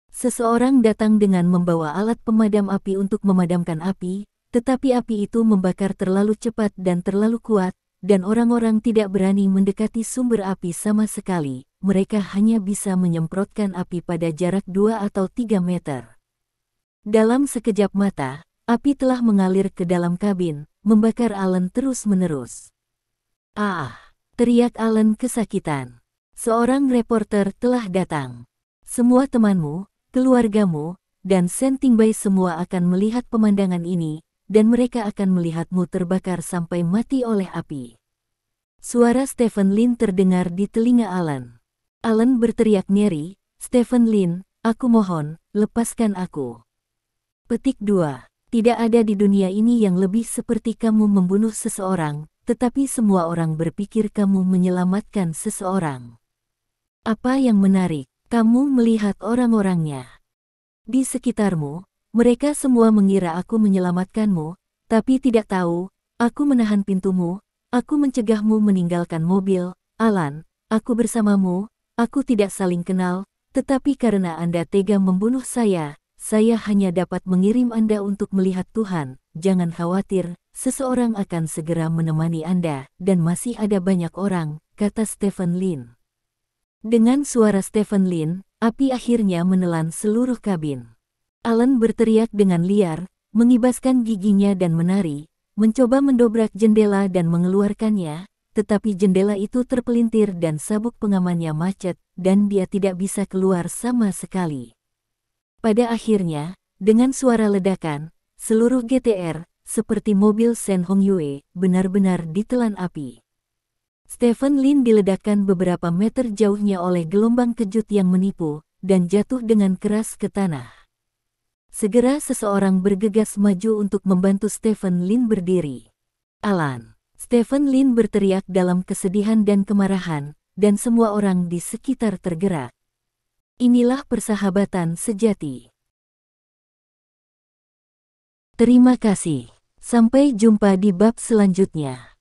Seseorang datang dengan membawa alat pemadam api untuk memadamkan api, tetapi api itu membakar terlalu cepat dan terlalu kuat, dan orang-orang tidak berani mendekati sumber api sama sekali. Mereka hanya bisa menyemprotkan api pada jarak 2 atau 3 meter. Dalam sekejap mata, api telah mengalir ke dalam kabin, membakar Alan terus-menerus. "Ah!" teriak Alan kesakitan. "Seorang reporter telah datang. Semua temanmu, keluargamu, dan Sentingbai semua akan melihat pemandangan ini, dan mereka akan melihatmu terbakar sampai mati oleh api." Suara Stephen Lin terdengar di telinga Alan. Alan berteriak nyeri, "Stephen Lin, aku mohon, lepaskan aku." Petik 2. Tidak ada di dunia ini yang lebih seperti kamu membunuh seseorang, tetapi semua orang berpikir kamu menyelamatkan seseorang. Apa yang menarik, kamu melihat orang-orangnya. Di sekitarmu, mereka semua mengira aku menyelamatkanmu, tapi tidak tahu, aku menahan pintumu, aku mencegahmu meninggalkan mobil. Alan, aku bersamamu, aku tidak saling kenal, tetapi karena Anda tega membunuh saya hanya dapat mengirim Anda untuk melihat Tuhan. Jangan khawatir, seseorang akan segera menemani Anda, dan masih ada banyak orang, kata Stephen Lin. Dengan suara Stephen Lin, api akhirnya menelan seluruh kabin. Alan berteriak dengan liar, mengibaskan giginya dan menari, mencoba mendobrak jendela dan mengeluarkannya, tetapi jendela itu terpelintir dan sabuk pengamannya macet, dan dia tidak bisa keluar sama sekali. Pada akhirnya, dengan suara ledakan, seluruh GTR, seperti mobil Shen Hongyue, benar-benar ditelan api. Stephen Lin diledakkan beberapa meter jauhnya oleh gelombang kejut yang menipu, dan jatuh dengan keras ke tanah. Segera seseorang bergegas maju untuk membantu Stephen Lin berdiri. "Alan!" Stephen Lin berteriak dalam kesedihan dan kemarahan, dan semua orang di sekitar tergerak. Inilah persahabatan sejati. Terima kasih. Sampai jumpa di bab selanjutnya.